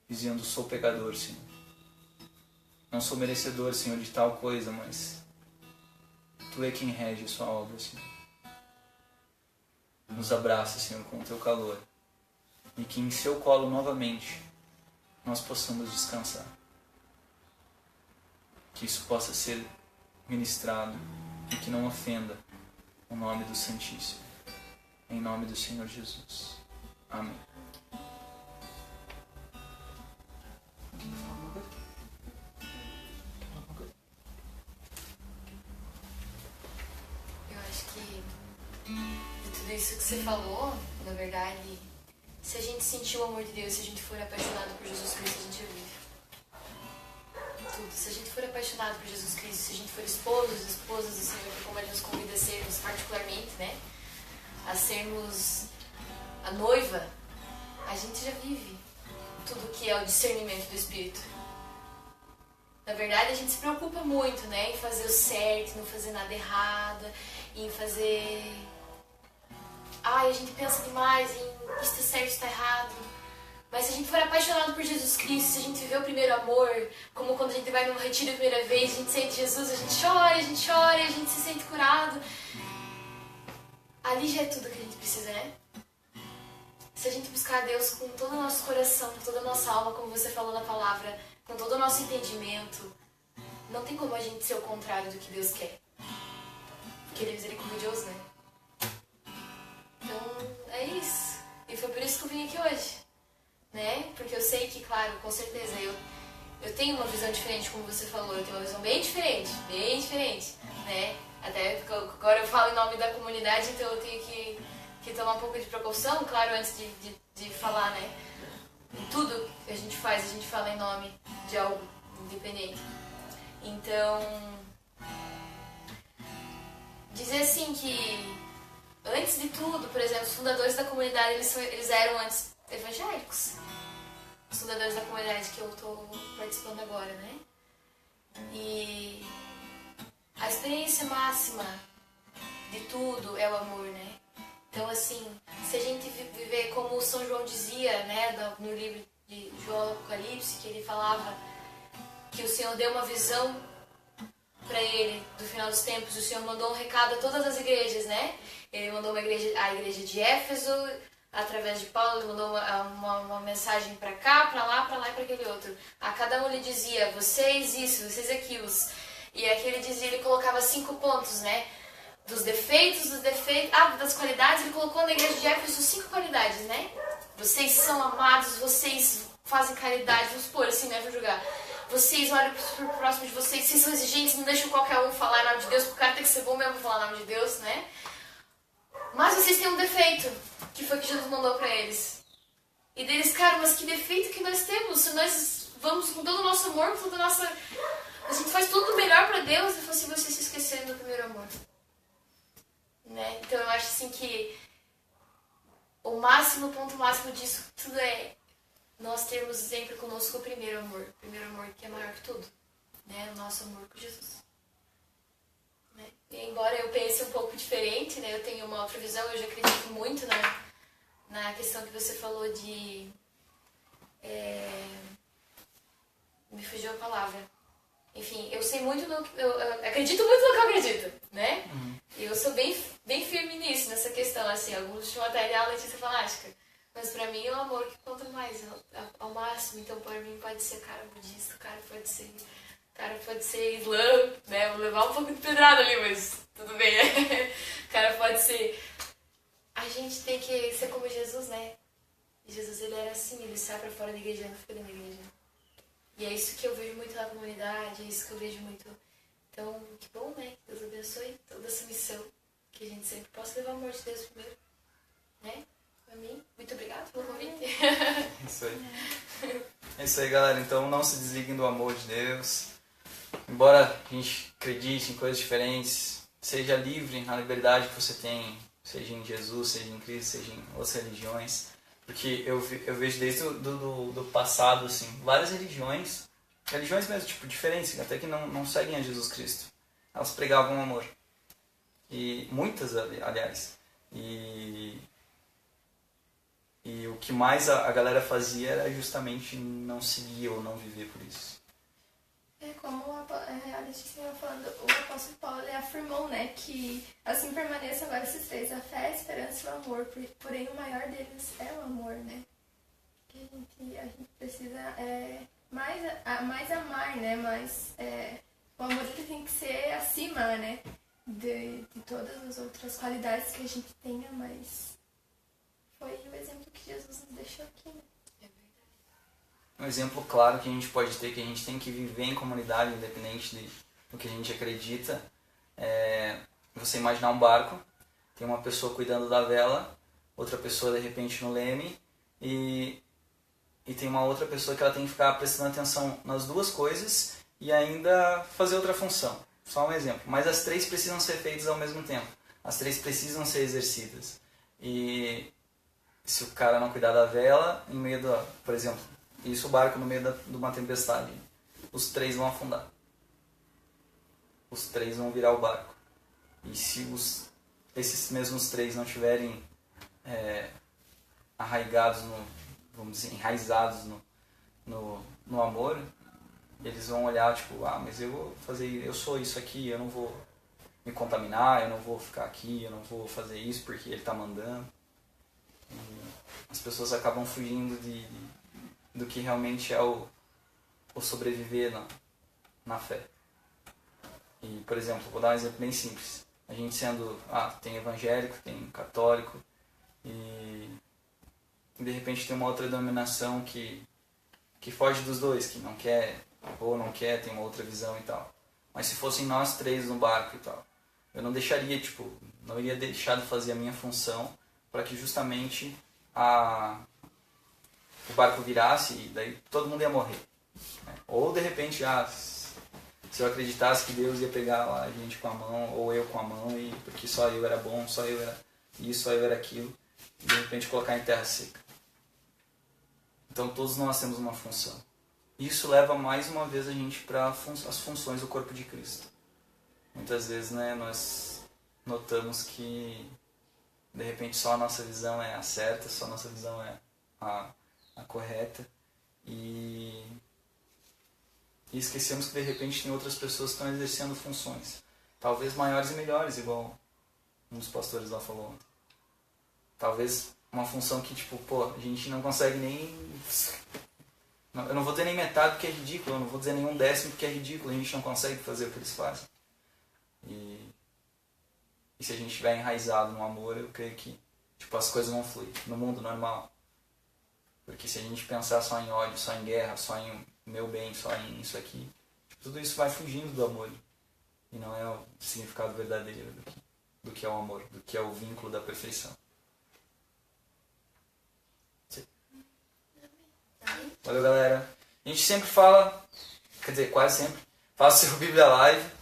dizendo, sou pecador, Senhor. Não sou merecedor, Senhor, de tal coisa, mas Tu é quem rege a Sua obra, Senhor. Nos abraça, Senhor, com o Teu calor. E que em Seu colo novamente nós possamos descansar. Que isso possa ser ministrado e que não ofenda o nome do Santíssimo. Em nome do Senhor Jesus. Amém. Eu acho que tudo isso que você falou, na verdade, se a gente sentir o amor de Deus, se a gente for apaixonado por Jesus Cristo, a gente já vive. Tudo. Se a gente for apaixonado por Jesus Cristo, se a gente for esposas do Senhor, como Ele nos convida a sermos particularmente, né? A sermos a noiva, a gente já vive tudo que é o discernimento do Espírito. Na verdade, a gente se preocupa muito, né? Em fazer o certo, em não fazer nada errado, em fazer... Ai, a gente pensa demais em isso tá certo, isso tá errado. Mas se a gente for apaixonado por Jesus Cristo, se a gente viver o primeiro amor, como quando a gente vai num retiro a primeira vez, a gente sente Jesus, a gente chora, e a gente se sente curado. Ali já é tudo que a gente precisa, né? Se a gente buscar Deus com todo o nosso coração, com toda a nossa alma, como você falou na palavra, com todo o nosso entendimento, não tem como a gente ser o contrário do que Deus quer. Porque Ele é misericordioso, né? Então, é isso. E foi por isso que eu vim aqui hoje, né? Porque eu sei que, claro, com certeza, eu tenho uma visão diferente, como você falou. Eu tenho uma visão bem diferente, né? Até porque agora eu falo em nome da comunidade, então eu tenho que tomar um pouco de precaução, claro, antes de falar, né? Em tudo que a gente faz, a gente fala em nome de algo independente. Então, dizer assim que, antes de tudo, por exemplo, os fundadores da comunidade, eles eram antes evangélicos. Os fundadores da comunidade que eu estou participando agora, né? E a experiência máxima de tudo é o amor, né? Então, assim, se a gente viver como o São João dizia, né, no livro de João Apocalipse, que ele falava que o Senhor deu uma visão para ele do final dos tempos, o Senhor mandou um recado a todas as igrejas, né? Ele mandou a igreja de Éfeso, através de Paulo, ele mandou uma mensagem para cá, para lá e para aquele outro. A cada um ele dizia, vocês isso, vocês aquilo. E aqui ele dizia, ele colocava 5 pontos, né? Dos defeitos, das qualidades, ele colocou na igreja de Éfeso 5 qualidades, né? Vocês são amados, vocês fazem caridade, vamos supor assim, né? Vou julgar. Vocês olham pro próximo de vocês, vocês são exigentes, não deixam qualquer um falar em nome de Deus, porque o cara tem que ser bom mesmo pra falar em nome de Deus, né? Mas vocês têm um defeito, que foi que Jesus mandou pra eles. E deles, cara, mas que defeito que nós temos? Se nós vamos com todo o nosso amor, com toda a nossa... A gente faz tudo melhor pra Deus, e assim, vocês se esqueceram do primeiro amor. Né? Então eu acho assim que o ponto máximo disso tudo é nós termos sempre conosco o primeiro amor que é maior que tudo, né? O nosso amor por Jesus, né? E embora eu pense um pouco diferente, né? Eu tenho uma outra visão, eu já acredito muito na questão que você falou de me fugiu a palavra. Enfim, eu sei muito eu acredito muito no que eu acredito, né? E eu sou bem firme nisso, nessa questão, assim, alguns chamam até de a Letícia fanática. Mas pra mim é o amor que conta mais, ao máximo. Então pra mim pode ser cara budista, cara pode ser islã, né? Vou levar um pouco de pedrada ali, mas tudo bem, né? Cara pode ser... A gente tem que ser como Jesus, né? E Jesus, ele era assim, ele sai pra fora da igreja, não fica dentro da igreja. E é isso que eu vejo muito na comunidade, é isso que eu vejo muito... Então, que bom, né? Deus abençoe toda essa missão, que a gente sempre possa levar o amor de Deus primeiro, né? Pra mim, muito obrigada pelo convite. Isso aí. É isso aí, galera. Então, não se desliguem do amor de Deus. Embora a gente acredite em coisas diferentes, seja livre na liberdade que você tem, seja em Jesus, seja em Cristo, seja em outras religiões. Porque eu vejo desde do passado, assim, várias religiões mesmo, tipo, diferentes, até que não seguem a Jesus Cristo. Elas pregavam amor. E muitas, aliás. E o que mais a galera fazia era justamente não seguir ou não viver por isso. É como a Letícia estava falando, o apóstolo Paulo ele afirmou, né, que assim permaneçam agora esses três, a fé, a esperança e o amor, porém o maior deles é o amor, né? Que a gente precisa mais amar, né? O amor ele tem que ser acima, né? De todas as outras qualidades que a gente tenha, mas foi o exemplo que Jesus nos deixou aqui, né? Um exemplo claro que a gente pode ter, que a gente tem que viver em comunidade, independente do que a gente acredita, é você imaginar um barco tem uma pessoa cuidando da vela, outra pessoa de repente no leme, e tem uma outra pessoa que ela tem que ficar prestando atenção nas duas coisas e ainda fazer outra função. Só um exemplo. Mas as três precisam ser feitas ao mesmo tempo. As três precisam ser exercidas. E se o cara não cuidar da vela, em meio do, por exemplo, isso o barco no meio de uma tempestade, os três vão afundar. Os três vão virar o barco. E se esses mesmos três não tiverem arraigados, vamos dizer, enraizados no amor, eles vão olhar tipo, mas eu vou fazer, eu sou isso aqui, eu não vou me contaminar, eu não vou ficar aqui, eu não vou fazer isso porque ele está mandando. E as pessoas acabam fugindo do que realmente é o sobreviver na fé. E, por exemplo, vou dar um exemplo bem simples. A gente sendo, tem evangélico, tem católico, e de repente tem uma outra denominação que foge dos dois, que não quer, ou não quer, tem uma outra visão e tal. Mas se fossem nós três no barco e tal, eu não deixaria, não iria deixar de fazer a minha função para que justamente o barco virasse e daí todo mundo ia morrer. Né? Ou de repente, se eu acreditasse que Deus ia pegar lá a gente com a mão, ou eu com a mão, porque só eu era bom, só eu era isso, só eu era aquilo, e de repente colocar em terra seca. Então todos nós temos uma função. Isso leva mais uma vez a gente para as funções do corpo de Cristo. Muitas vezes, né, nós notamos que de repente só a nossa visão é a certa, só a nossa visão é a correta, e esquecemos que de repente tem outras pessoas que estão exercendo funções, talvez maiores e melhores, igual um dos pastores lá falou ontem. Talvez uma função que a gente não consegue nem... Eu não vou dizer nem metade porque é ridículo, eu não vou dizer nenhum décimo porque é ridículo, a gente não consegue fazer o que eles fazem. E se a gente estiver enraizado no amor, eu creio que as coisas vão fluir no mundo normal. Porque se a gente pensar só em ódio, só em guerra, só em meu bem, só em isso aqui, tudo isso vai fugindo do amor. E não é o significado verdadeiro do que é o amor, do que é o vínculo da perfeição. Valeu, galera. A gente sempre fala, quer dizer, quase sempre, fala sobre Bíblia Live.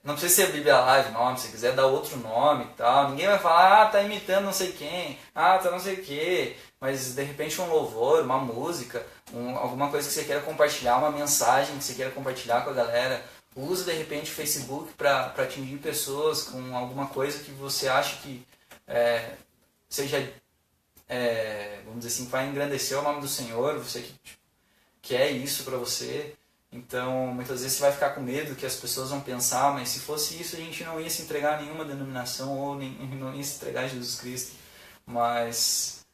Não precisa ser Bíblia Live nome, se quiser dar outro nome e tal. Ninguém vai falar, tá imitando não sei quem, tá não sei o quê. Mas de repente um louvor, uma música, alguma coisa que você queira compartilhar, uma mensagem que você queira compartilhar com a galera. Usa de repente o Facebook para atingir pessoas com alguma coisa que você acha que seja, vamos dizer assim, vai engrandecer o nome do Senhor, você que quer isso para você. Então, muitas vezes você vai ficar com medo que as pessoas vão pensar, mas se fosse isso a gente não ia se entregar a nenhuma denominação ou não ia se entregar a Jesus Cristo. Mas,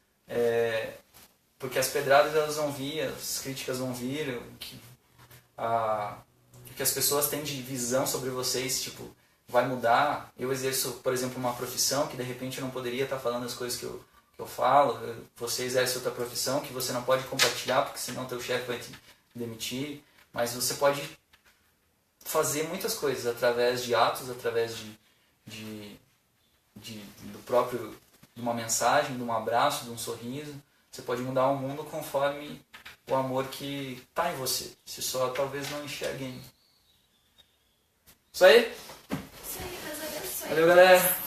porque as pedradas elas vão vir, as críticas vão vir, o que as pessoas têm de visão sobre vocês, vai mudar. Eu exerço, por exemplo, uma profissão que de repente eu não poderia estar falando as coisas que eu falo. Você exerce outra profissão que você não pode compartilhar, porque senão teu chefe vai te demitir. Mas você pode fazer muitas coisas através de atos, através do próprio, de uma mensagem, de um abraço, de um sorriso. Você pode mudar o mundo conforme o amor que está em você. Você só talvez não enxergue ainda. Isso aí? Isso aí, Deus abençoe. Valeu, galera.